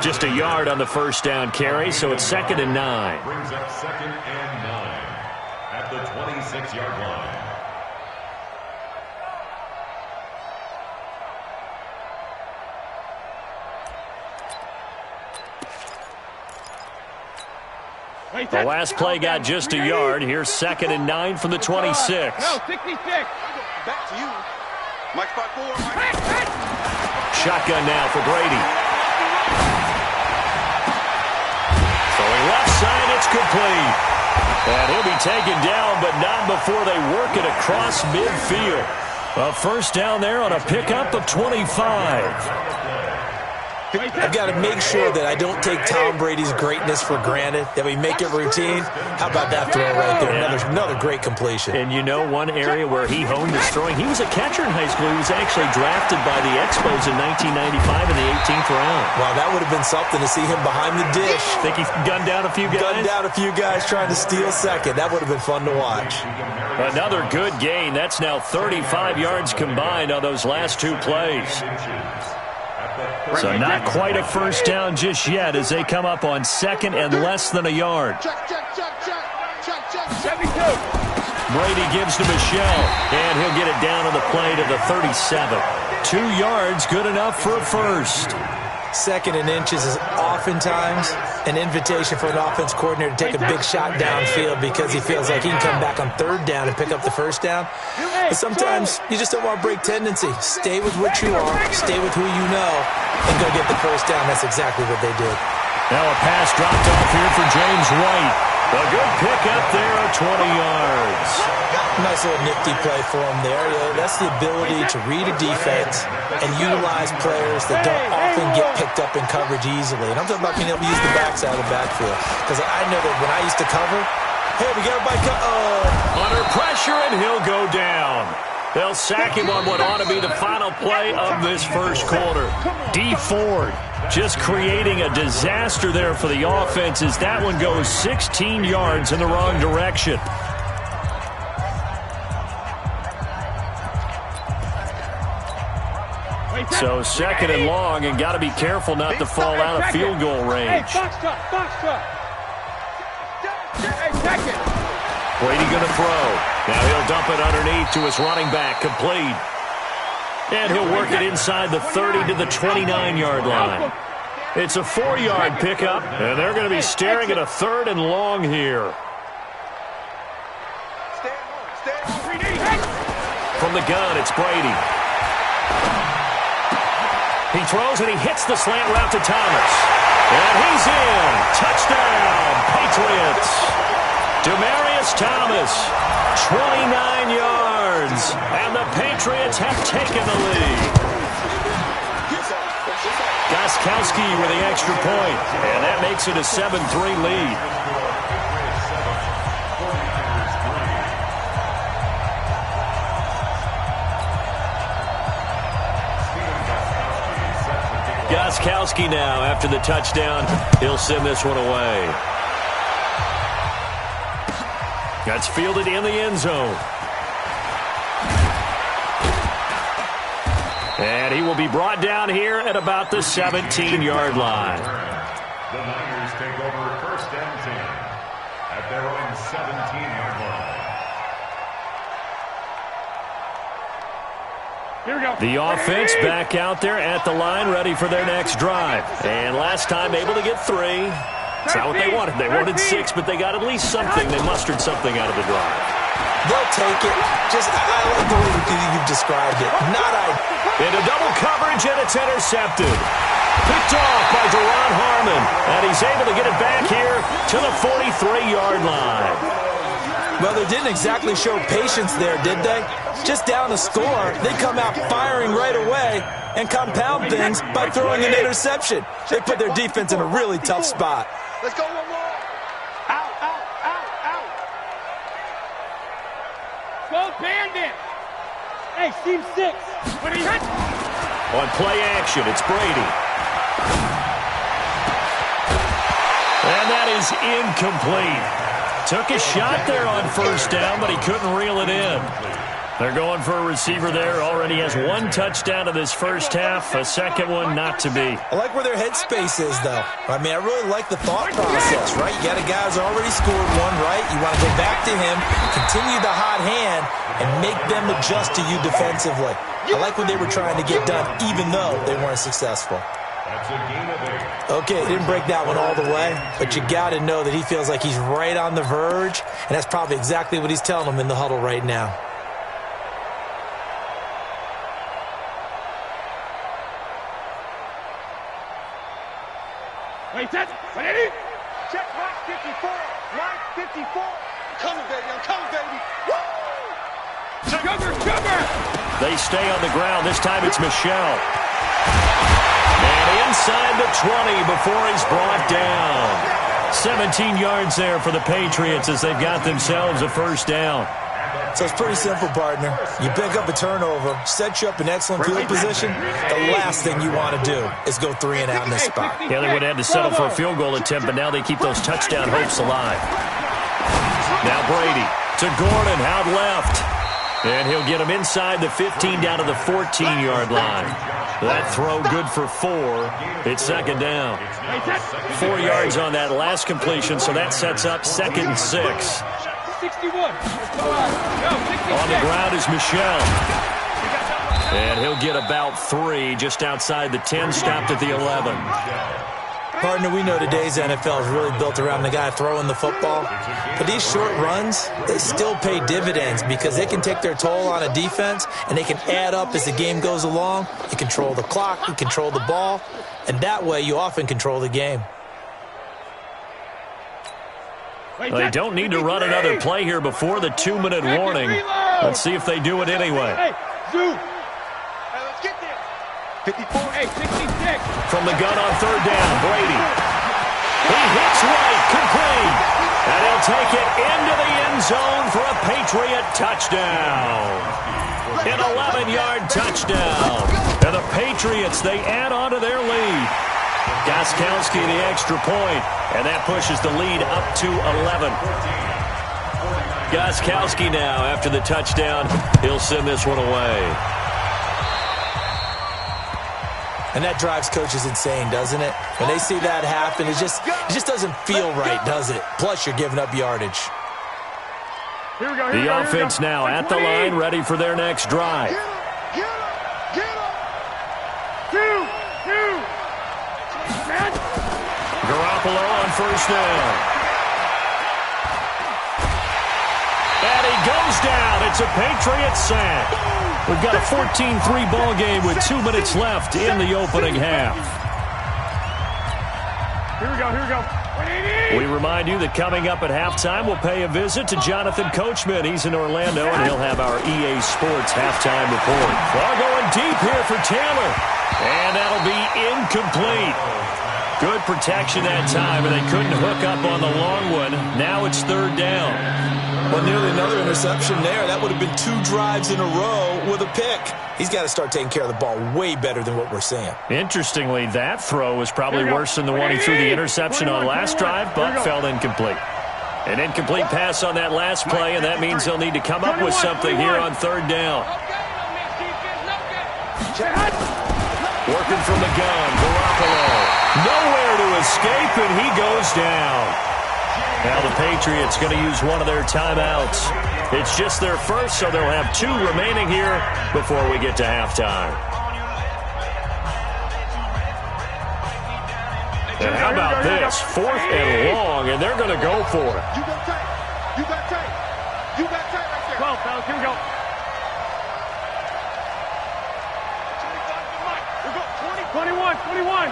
Just a yard on the first down carry, so it's 2nd and 9. Brings up 2nd and 9 at the 26-yard line. The last play got just a yard. Here's 2nd and 9 from the 26. No, 66. Back to you. Mike spot 4. Shotgun now for Brady. Throwing left side, it's complete. And he'll be taken down, but not before they work it across midfield. A first down there on a pickup of 25. I've got to make sure that I don't take Tom Brady's greatness for granted, that we make it routine. How about that throw right there? Another great completion. And you know one area where he honed his throwing? He was a catcher in high school. He was actually drafted by the Expos in 1995 in the 18th round. Wow, that would have been something to see him behind the dish. Think he gunned down a few guys? Gunned down a few guys trying to steal second. That would have been fun to watch. Another good gain. That's now 35 yards combined on those last 2 plays. So not quite a first down just yet as they come up on 2nd and less than a yard. 72. Brady gives to Michel, and he'll get it down on the play to the 37. 2 yards, good enough for a first. 2nd and inches is oftentimes an invitation for an offense coordinator to take a big shot downfield because he feels like he can come back on 3rd down and pick up the first down. But sometimes you just don't want to break tendency. Stay with what you are, stay with who you know, and go get the first down. That's exactly what they did. Now a pass dropped off here for James White. A good pick up there of 20 yards. Nice little nifty play for him there. That's the ability to read a defense and utilize players that don't often get picked up in coverage easily. And I'm talking about being able to use the backside of the backfield. Because I know that when I used to cover, hey, we got everybody under pressure, and he'll go down. They'll sack him on what ought to be the final play of this first quarter. D. Ford just creating a disaster there for the offense as that one goes 16 yards in the wrong direction. So second and long, and got to be careful not to fall out of field goal range. Box truck. Hey, second. Brady going to throw. Now he'll dump it underneath to his running back, complete. And he'll work it inside the 30 to the 29-yard line. It's a 4-yard pickup, and they're going to be staring at a third and long here. From the gun, it's Brady. He throws and he hits the slant route to Thomas. And he's in. Touchdown, Patriots. Demaryius Thomas, 29 yards. And the Patriots have taken the lead. Gostkowski with the extra point. And that makes it a 7-3 lead. Gostkowski now, after the touchdown, he'll send this one away. That's fielded in the end zone. And he will be brought down here at about the 17-yard line. The Niners take over first and 10 at their own 17-yard line. Here we go. The offense back out there at the line, ready for their next drive. And last time able to get 3. That's not what they wanted. They wanted 6, but they got at least something. They mustered something out of the drive. They'll take it. Just, I like the way you've described it. Not Into double coverage, and it's intercepted. Picked off by Deron Harmon. And he's able to get it back here to the 43-yard line. Well, they didn't exactly show patience there, did they? Just down the score, they come out firing right away and compound things by throwing an interception. They put their defense in a really tough spot. Let's go one more. Out. Go Bandit. Hey, team 6. What are you? On play action, it's Brady. And that is incomplete. Took a shot there on first down, but he couldn't reel it in. They're going for a receiver there. Already has 1 touchdown in this first half. A second one not to be. I like where their headspace is, though. I mean, I really like the thought process, right? You got a guy who's already scored 1, right? You want to go back to him, continue the hot hand, and make them adjust to you defensively. I like what they were trying to get done, even though they weren't successful. That's a gain of 8. Okay, didn't break that one all the way, but you got to know that he feels like he's right on the verge, and that's probably exactly what he's telling them in the huddle right now. Wait, that's what it is. Check line 54. Line 54. Coming, baby. I'm coming, baby. Woo! Sugar. They stay on the ground. This time it's Michel. And inside the 20 before he's brought down. 17 yards there for the Patriots as they've got themselves a first down. So it's pretty simple, partner. You pick up a turnover, set you up in excellent field position. The last thing you want to do is go 3 and out in this spot. Yeah, they would have had to settle for a field goal attempt, but now they keep those touchdown hopes alive. Now Brady to Gordon, out left. And he'll get him inside the 15 down to the 14-yard line. That throw good for 4. It's second down. 4 yards on that last completion, so that sets up 2nd and 6. 61. On the ground is Michel. And he'll get about 3 just outside the 10, stopped at the 11. Partner, we know today's NFL is really built around the guy throwing the football. But these short runs, they still pay dividends because they can take their toll on a defense and they can add up as the game goes along. You control the clock, you control the ball, and that way you often control the game. They don't need to run another play here before the 2-minute warning. Let's see if they do it anyway. Hey, Zoo. Hey, let's get there. 54. Hey, 66. From the gun on third down, Brady. He hits right, complete. And he'll take it into the end zone for a Patriot touchdown. An 11-yard touchdown. And the Patriots, they add on to their lead. Gostkowski the extra point, and that pushes the lead up to 11. Gostkowski now, after the touchdown, he'll send this one away. And that drives coaches insane, doesn't it? When they see that happen, it just doesn't feel right, does it? Plus, you're giving up yardage. Here we go. The offense now at the line, ready for their next drive. Get him. 2. Garoppolo on first down. And he goes down. It's a Patriots sack. We've got a 14-3 ball game with 2 minutes left in the opening half. Here we go. We remind you that coming up at halftime, we'll pay a visit to Jonathan Coachman. He's in Orlando, and he'll have our EA Sports halftime report. Ball going deep here for Taylor. And that'll be incomplete. Good protection that time, and they couldn't hook up on the long one. Now it's third down. Well, nearly another interception there. That would have been 2 drives in a row with a pick. He's got to start taking care of the ball way better than what we're seeing. Interestingly, that throw was probably worse than the one he threw the interception on last drive, but fell incomplete. An incomplete pass on that last play, and that means they'll need to come up with something here on third down. Working from the gun, Garoppolo. Nowhere to escape, and he goes down. Now the Patriots going to use one of their timeouts. It's just their first, so they'll have 2 remaining here before we get to halftime. And how about this? 4th and long, and they're going to go for it. You got tight. You got tight right there. 12, fellas. Here we go. We're going 21.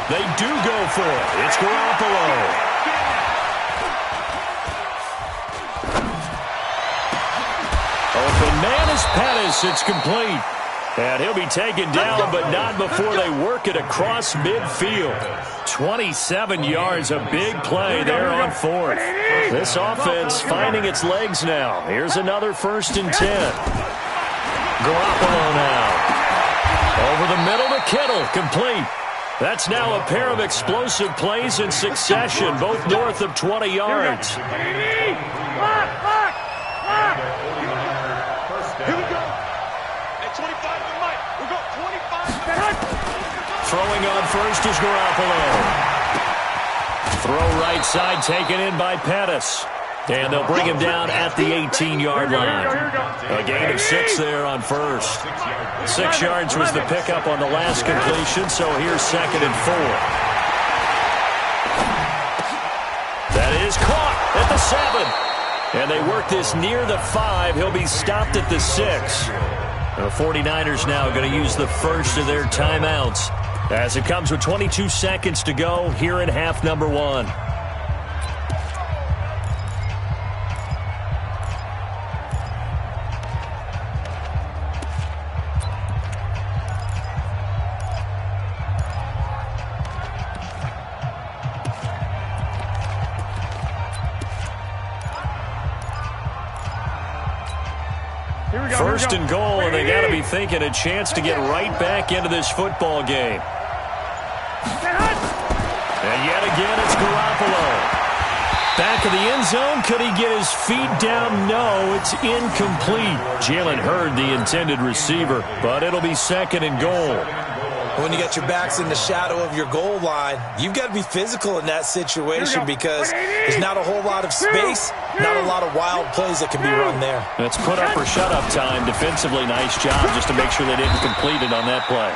They do go for it. It's Garoppolo. Open man is Pettis. It's complete. And he'll be taken down, but not before they work it across midfield. 27 yards, a big play there on 4th. This offense finding its legs now. Here's another 1st and 10. Garoppolo now. Over the middle to Kittle, complete. That's now a pair of explosive plays in succession, both north of 20 yards. Here we go. At 25 to Mike. We'll go 25. Throwing on first is Garoppolo. Throw right side taken in by Pettis. And they'll bring him down at the 18-yard line. A gain of 6 there on first. 6 yards was the pickup on the last completion, so here's 2nd and 4. That is caught at the 7. And they work this near the 5. He'll be stopped at the 6. The 49ers now going to use the first of their timeouts as it comes with 22 seconds to go here in half number 1. First and goal, and they got to be thinking a chance to get right back into this football game. And yet again, it's Garoppolo. Back of the end zone. Could he get his feet down? No, it's incomplete. Jalen Hurd, the intended receiver, but it'll be 2nd and goal. When you got your backs in the shadow of your goal line, you've got to be physical in that situation because there's not a whole lot of space, not a lot of wild plays that can be run there. That's put up or shut up time. Defensively, nice job just to make sure they didn't complete it on that play.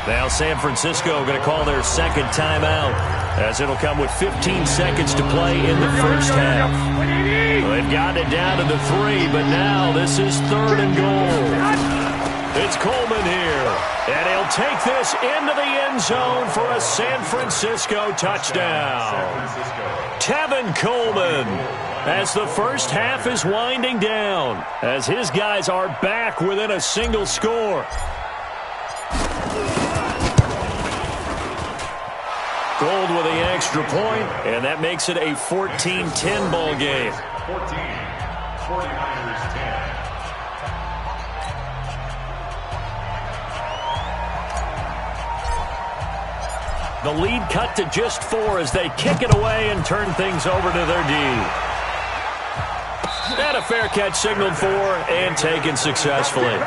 Now San Francisco going to call their 2nd timeout as it'll come with 15 seconds to play in the first half. They've gotten it down to the 3, but now this is 3rd and goal. It's Coleman here, and he'll take this into the end zone for a San Francisco touchdown. Tevin Coleman, as the first half is winding down, as his guys are back within a single score. Gold with the extra point, and that makes it a 14-10 ball game. 14, 49ers 10. The lead cut to just 4 as they kick it away and turn things over to their D. And a fair catch signaled for and taken successfully.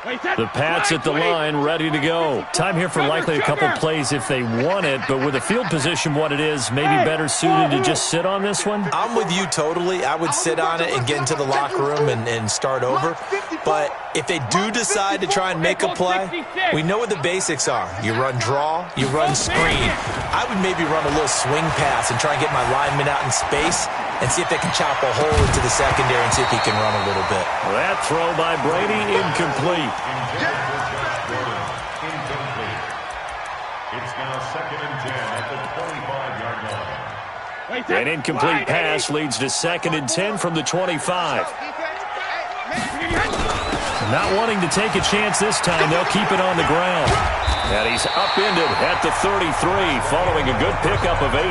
The Pats at the line, ready to go. Time here for likely a couple plays if they want it, but with the field position what it is, maybe better suited to just sit on this one? I'm with you totally. I would sit on it and get into the locker room and start over. But if they do decide to try and make a play, we know what the basics are. You run draw, you run screen. I would maybe run a little swing pass and try and get my lineman out in space and see if they can chop a hole into the secondary and see if he can run a little bit. That throw by Brady, incomplete. Incomplete. It's now 2nd and 10 at the 25-yard line. An incomplete pass leads to 2nd and 10 from the 25. Not wanting to take a chance this time, they'll keep it on the ground. And he's upended at the 33 following a good pickup of 8.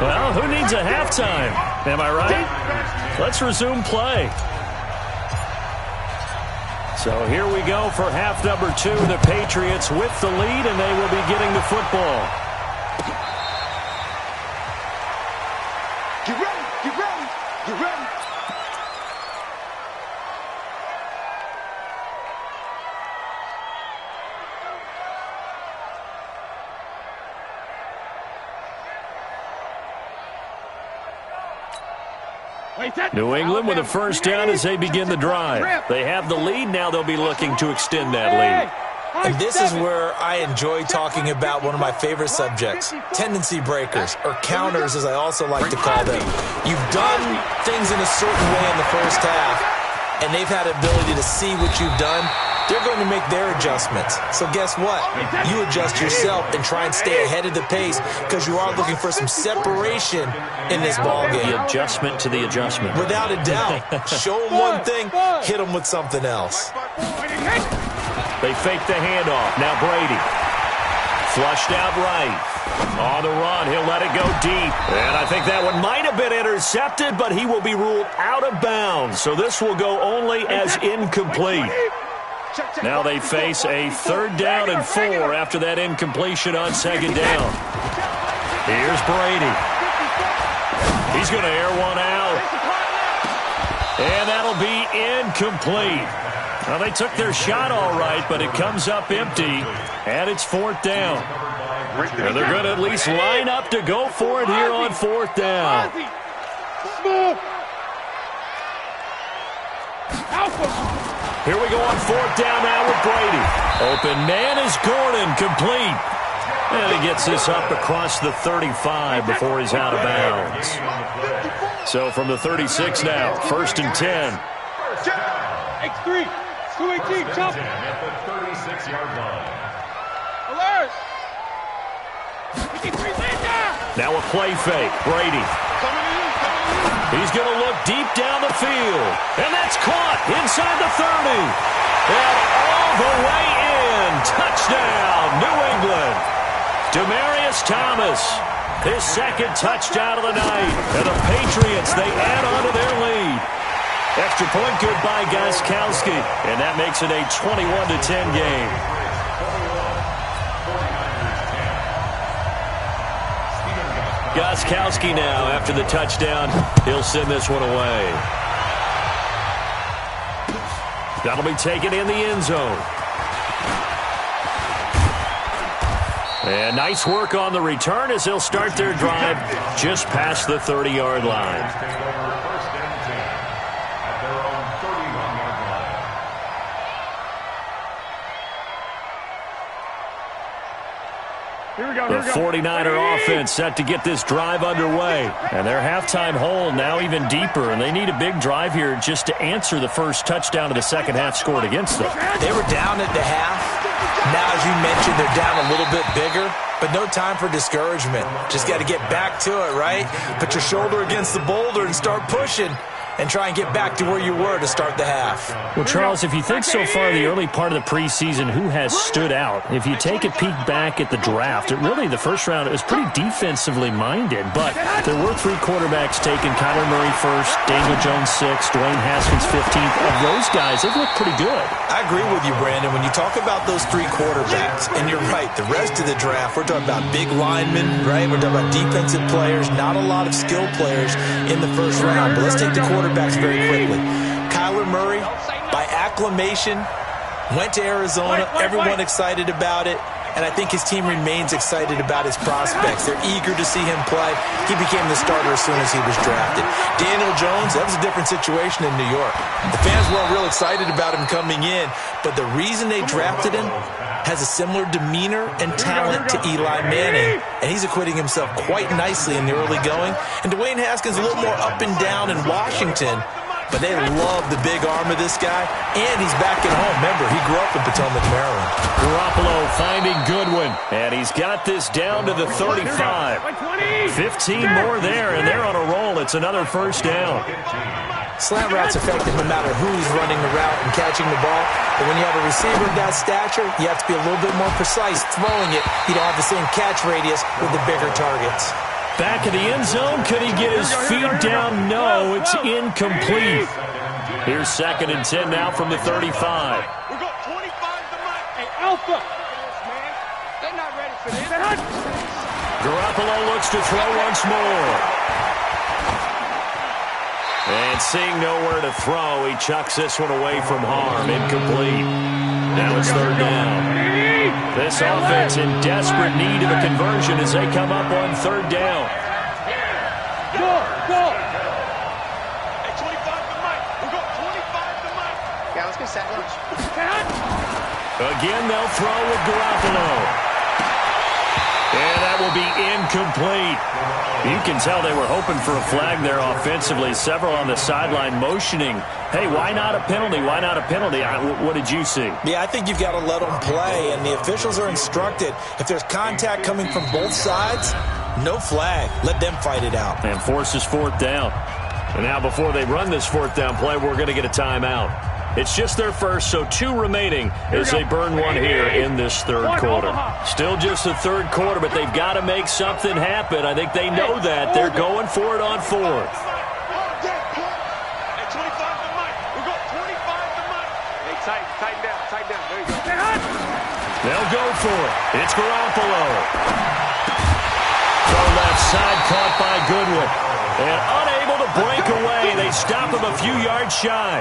Well, who needs a halftime? Am I right? Let's resume play. So here we go for half number 2. The Patriots with the lead, and they will be getting the football. Get ready, get ready, get ready. New England with a first down as they begin the drive. They have the lead. Now they'll be looking to extend that lead. And this is where I enjoy talking about one of my favorite subjects, tendency breakers, or counters as I also like to call them. You've done things in a certain way in the first half, and they've had the ability to see what you've done. They're going to make their adjustments. So guess what? You adjust yourself and try and stay ahead of the pace because you are looking for some separation in this ballgame. The adjustment to the adjustment. Without a doubt. Show them one thing, hit them with something else. They fake the handoff. Now Brady. Flushed out right. On the run, he'll let it go deep. And I think that one might have been intercepted, but he will be ruled out of bounds. So this will go only as incomplete. Now they face a 3rd down and 4 after that incompletion on 2nd down. Here's Brady. He's going to air one out. And that'll be incomplete. Well, they took their shot all right, but it comes up empty, and it's 4th down. And they're going to at least line up to go for it here on 4th down. Here we go on 4th down now with Brady. Open man is Gordon, complete. And he gets this up across the 35 before he's out of bounds. So from the 36 now, 1st and 10. X3, 218, jump. At the 36-yard line. Alert. Now a play fake, Brady. He's going to look deep down the field. And that's caught inside the 30. And all the way in. Touchdown, New England. Demaryius Thomas, his 2nd touchdown of the night. And the Patriots, they add on to their lead. Extra point good by Gostkowski. And that makes it a 21-10 game. Gostkowski now, after the touchdown, he'll send this one away. That'll be taken in the end zone. And nice work on the return as they'll start their drive just past the 30-yard line. The 49er offense set to get this drive underway. And their halftime hole now even deeper, and they need a big drive here just to answer the first touchdown of the second half scored against them. They were down at the half. Now, as you mentioned, they're down a little bit bigger, but no time for discouragement. Just got to get back to it, right? Put your shoulder against the boulder and start pushing. And try and get back to where you were to start the half. Well, Charles, if you think so far the early part of the preseason, who has stood out? If you take a peek back at the draft, really the first round, it was pretty defensively minded, but there were 3 quarterbacks taken. Kyler Murray first, Daniel Jones 6th, Dwayne Haskins 15th. Of those guys, they've looked pretty good. I agree with you, Brandon. When you talk about those 3 quarterbacks, and you're right, the rest of the draft, we're talking about big linemen, right? We're talking about defensive players, not a lot of skill players in the first round. But let's take the quarterbacks very quickly. Kyler Murray, by acclamation, Went to Arizona, everyone excited about it, and I think his team remains excited about his prospects. They're eager to see him play. He became the starter as soon as he was drafted. Daniel Jones, that was a different situation in New York. The fans weren't real excited about him coming in, but the reason they drafted him has a similar demeanor and talent to Eli Manning, and he's acquitting himself quite nicely in the early going. And Dwayne Haskins a little more up and down in Washington, but they love the big arm of this guy, and he's back at home. Remember, he grew up in Potomac, Maryland. Garoppolo finding Goodwin, and he's got this down to the 35. 15 more there, and they're on a roll. It's another first down. Slant route's effective no matter who's running the route and catching the ball, but when you have a receiver of that stature, you have to be a little bit more precise throwing it. You don't have the same catch radius with the bigger targets. Back in the end zone, could he get his feet down? No, it's incomplete. Here's 2nd and 10 now from the 35. We got 25 to Mike. Hey, Alpha. They're not ready for this. Garoppolo looks to throw once more. And seeing nowhere to throw, he chucks this one away from harm. Incomplete. Now it's 3rd down. This offense in desperate need of a conversion as they come up on 3rd down. Go! Hey, 25 to Mike. We got 25 to Mike. Yeah, let's get set lunch. Again, they'll throw with Garoppolo. And that will be incomplete. You can tell they were hoping for a flag there offensively. Several on the sideline motioning, hey, why not a penalty? Why not a penalty? What did you see? Yeah, I think you've got to let them play, and the officials are instructed. If there's contact coming from both sides, no flag. Let them fight it out. And forces 4th down. And now before they run this 4th down play, we're going to get a timeout. It's just their first, so 2 remaining as they burn one here in this 3rd quarter. Still just the 3rd quarter, but they've got to make something happen. I think they know that. They're going for it on 4th. Hey, 25 to Mike. We got 25 to Mike. Hey, tighten down. There you go. They'll go for it. It's Garoppolo. Throw left side, caught by Goodwin. And unable to break away. They stop him a few yards shy.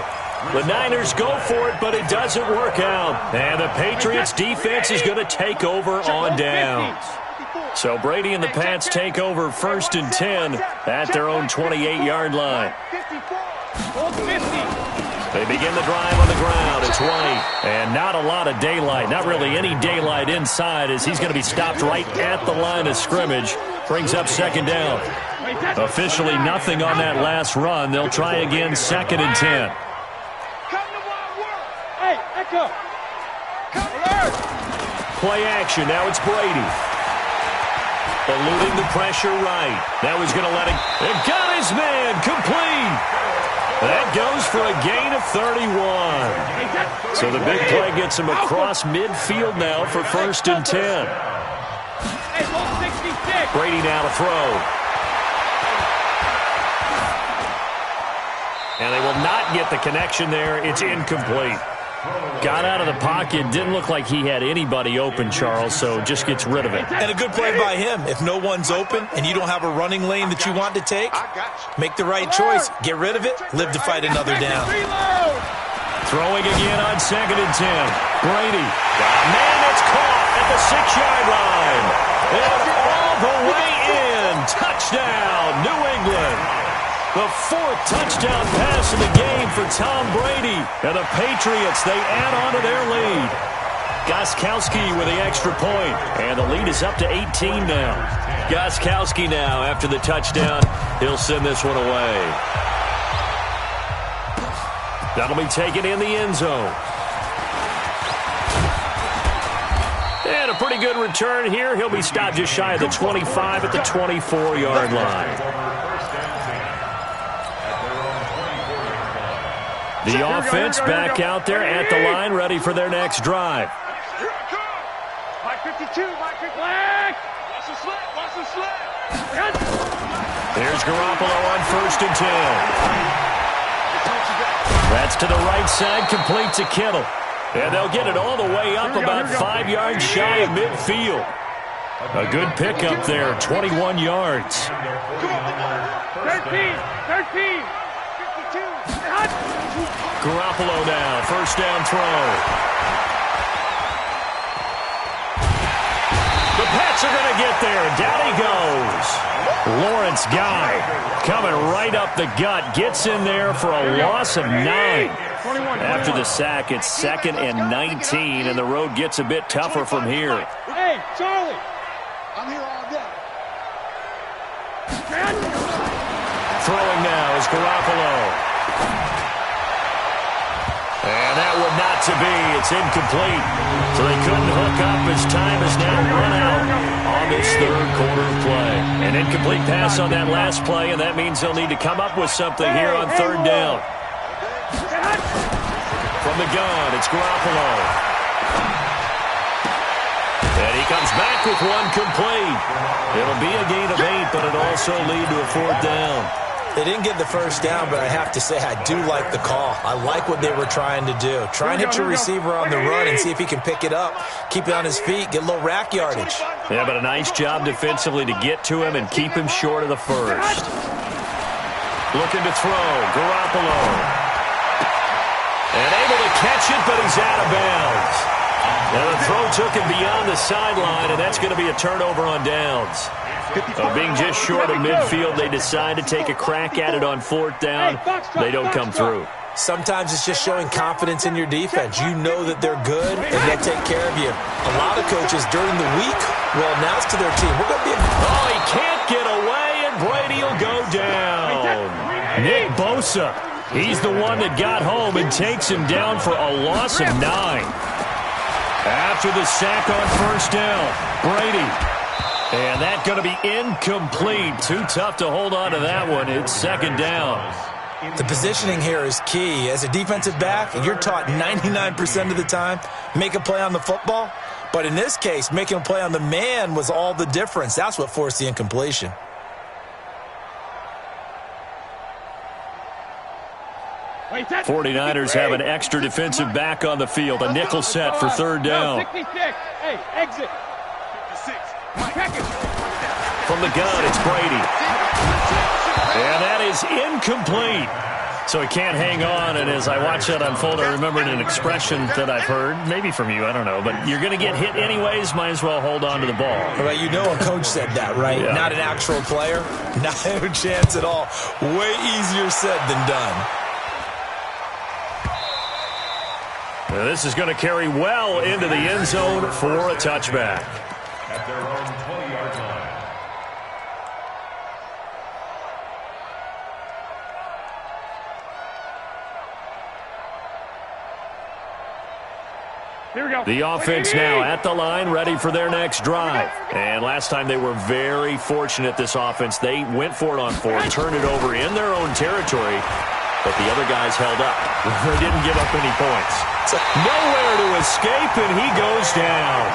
The Niners go for it, but it doesn't work out. And the Patriots defense is going to take over on downs. So Brady and the Pats take over 1st and 10 at their own 28-yard line. They begin the drive on the ground. It's White. And not a lot of daylight. Not really any daylight inside as he's going to be stopped right at the line of scrimmage. Brings up 2nd down. Officially nothing on that last run. They'll try again 2nd and 10. Play action. Now it's Brady. Eluding the pressure right. That was going to let him. And got his man. Complete. That goes for a gain of 31. So the big play gets him across midfield now for 1st and 10. Brady now to throw. And they will not get the connection there. It's incomplete. Got out of the pocket. Didn't look like he had anybody open, Charles, so just gets rid of it. And a good play by him. If no one's open and you don't have a running lane that you want to take, make the right choice. Get rid of it. Live to fight another down. Throwing again on 2nd and 10. Brady. Man, it's caught at the 6-yard line. And all the way in. Touchdown, New England. The 4th touchdown pass of the game for Tom Brady. And the Patriots, they add on to their lead. Gostkowski with the extra point. And the lead is up to 18 now. Gostkowski now, after the touchdown, he'll send this one away. That'll be taken in the end zone. And a pretty good return here. He'll be stopped just shy of the 25 at the 24-yard line. The offense back out there at the line, ready for their next drive. Mike 52, Mike 50. Watch the slip. There's Garoppolo on 1st and 10. That's to the right side, complete to Kittle. And they'll get it all the way up about 5 yards shy of midfield. A good pickup there, 21 yards. 13. Garoppolo now, 1st down throw. Pass are going to get there. Down he goes. Lawrence Guy coming right up the gut. Gets in there for a loss of 9. After the sack, it's 2nd and 19, and the road gets a bit tougher from here. Hey, Charlie. I'm here all day. Throwing now is Garoppolo. And that would not to be. It's incomplete. So they couldn't hook up as time is now run out on this third quarter of play. An incomplete pass on that last play, and that means they'll need to come up with something here on third down. From the gun, it's Garoppolo. And he comes back with one complete. It'll be a gain of 8, but it'll also lead to a 4th down. They didn't get the first down, but I have to say I do like the call. I like what they were trying to do. Try and hit your receiver on the run and see if he can pick it up, keep it on his feet, get a little rack yardage. Yeah, but a nice job defensively to get to him and keep him short of the first. Looking to throw, Garoppolo. And able to catch it, but he's out of bounds. Now the throw took him beyond the sideline, and that's going to be a turnover on downs. Being just short of midfield, they decide to take a crack at it on 4th down. They don't come through. Sometimes it's just showing confidence in your defense. You know that they're good, and they'll take care of you. A lot of coaches during the week will announce to their team, we're going to be... Oh, he can't get away, and Brady will go down. Nick Bosa, he's the one that got home and takes him down for a loss of 9. After the sack on 1st down, Brady. And that's going to be incomplete. Too tough to hold on to that one. It's 2nd down. The positioning here is key. As a defensive back, you're taught 99% of the time, make a play on the football. But in this case, making a play on the man was all the difference. That's what forced the incompletion. Wait, 49ers have an extra defensive back on the field. A nickel set for 3rd down. 66. Hey, exit. From the gun, it's Brady. And that is incomplete. So he can't hang on, and as I watch that unfold, I remembered an expression that I've heard, maybe from you, I don't know, but you're going to get hit anyways, might as well hold on to the ball. Well, you know a coach said that, right? Yeah. Not an actual player. Not a chance at all. Way easier said than done. Now, this is going to carry well into the end zone for a touchback. At their own 20-yard line. Here we go. The offense now at the line, ready for their next drive. And last time they were very fortunate, this offense. They went for it on 4th, turned it over in their own territory, but the other guys held up. They didn't give up any points. Nowhere to escape, and he goes down.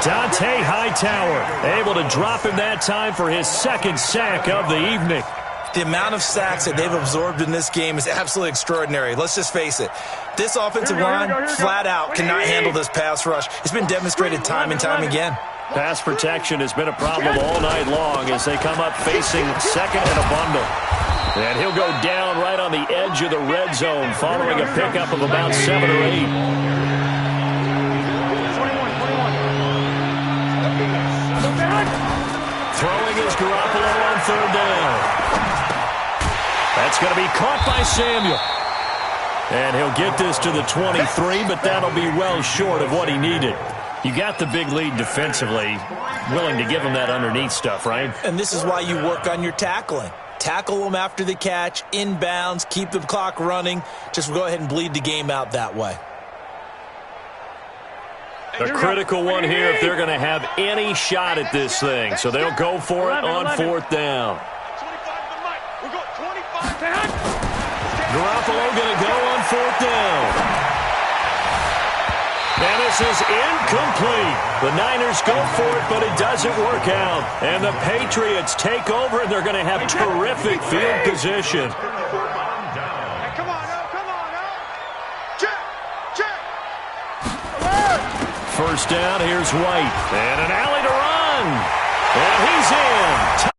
Dante Hightower able to drop him that time for his 2nd sack of the evening. The amount of sacks that they've absorbed in this game is absolutely extraordinary. Let's just face it. This offensive line, flat out, cannot handle this pass rush. It's been demonstrated time and time again. Pass protection has been a problem all night long as they come up facing 2nd and a bundle. And he'll go down right on the edge of the red zone following a pickup of about 7 or 8. 21. Throwing is Garoppolo on 3rd down. That's going to be caught by Samuel. And he'll get this to the 23, but that'll be well short of what he needed. You got the big lead defensively, willing to give him that underneath stuff, right? And this is why you work on your tackling. Tackle them after the catch, inbounds, keep the clock running. Just go ahead and bleed the game out that way. A critical one here if they're going to have any shot at this thing. So they'll go for it on 4th down. Garoppolo going to go on 4th down. And this is incomplete. The Niners go for it, but it doesn't work out. And the Patriots take over, and they're going to have terrific field position. Come on, check. First down, here's White. And an alley to run. And he's in.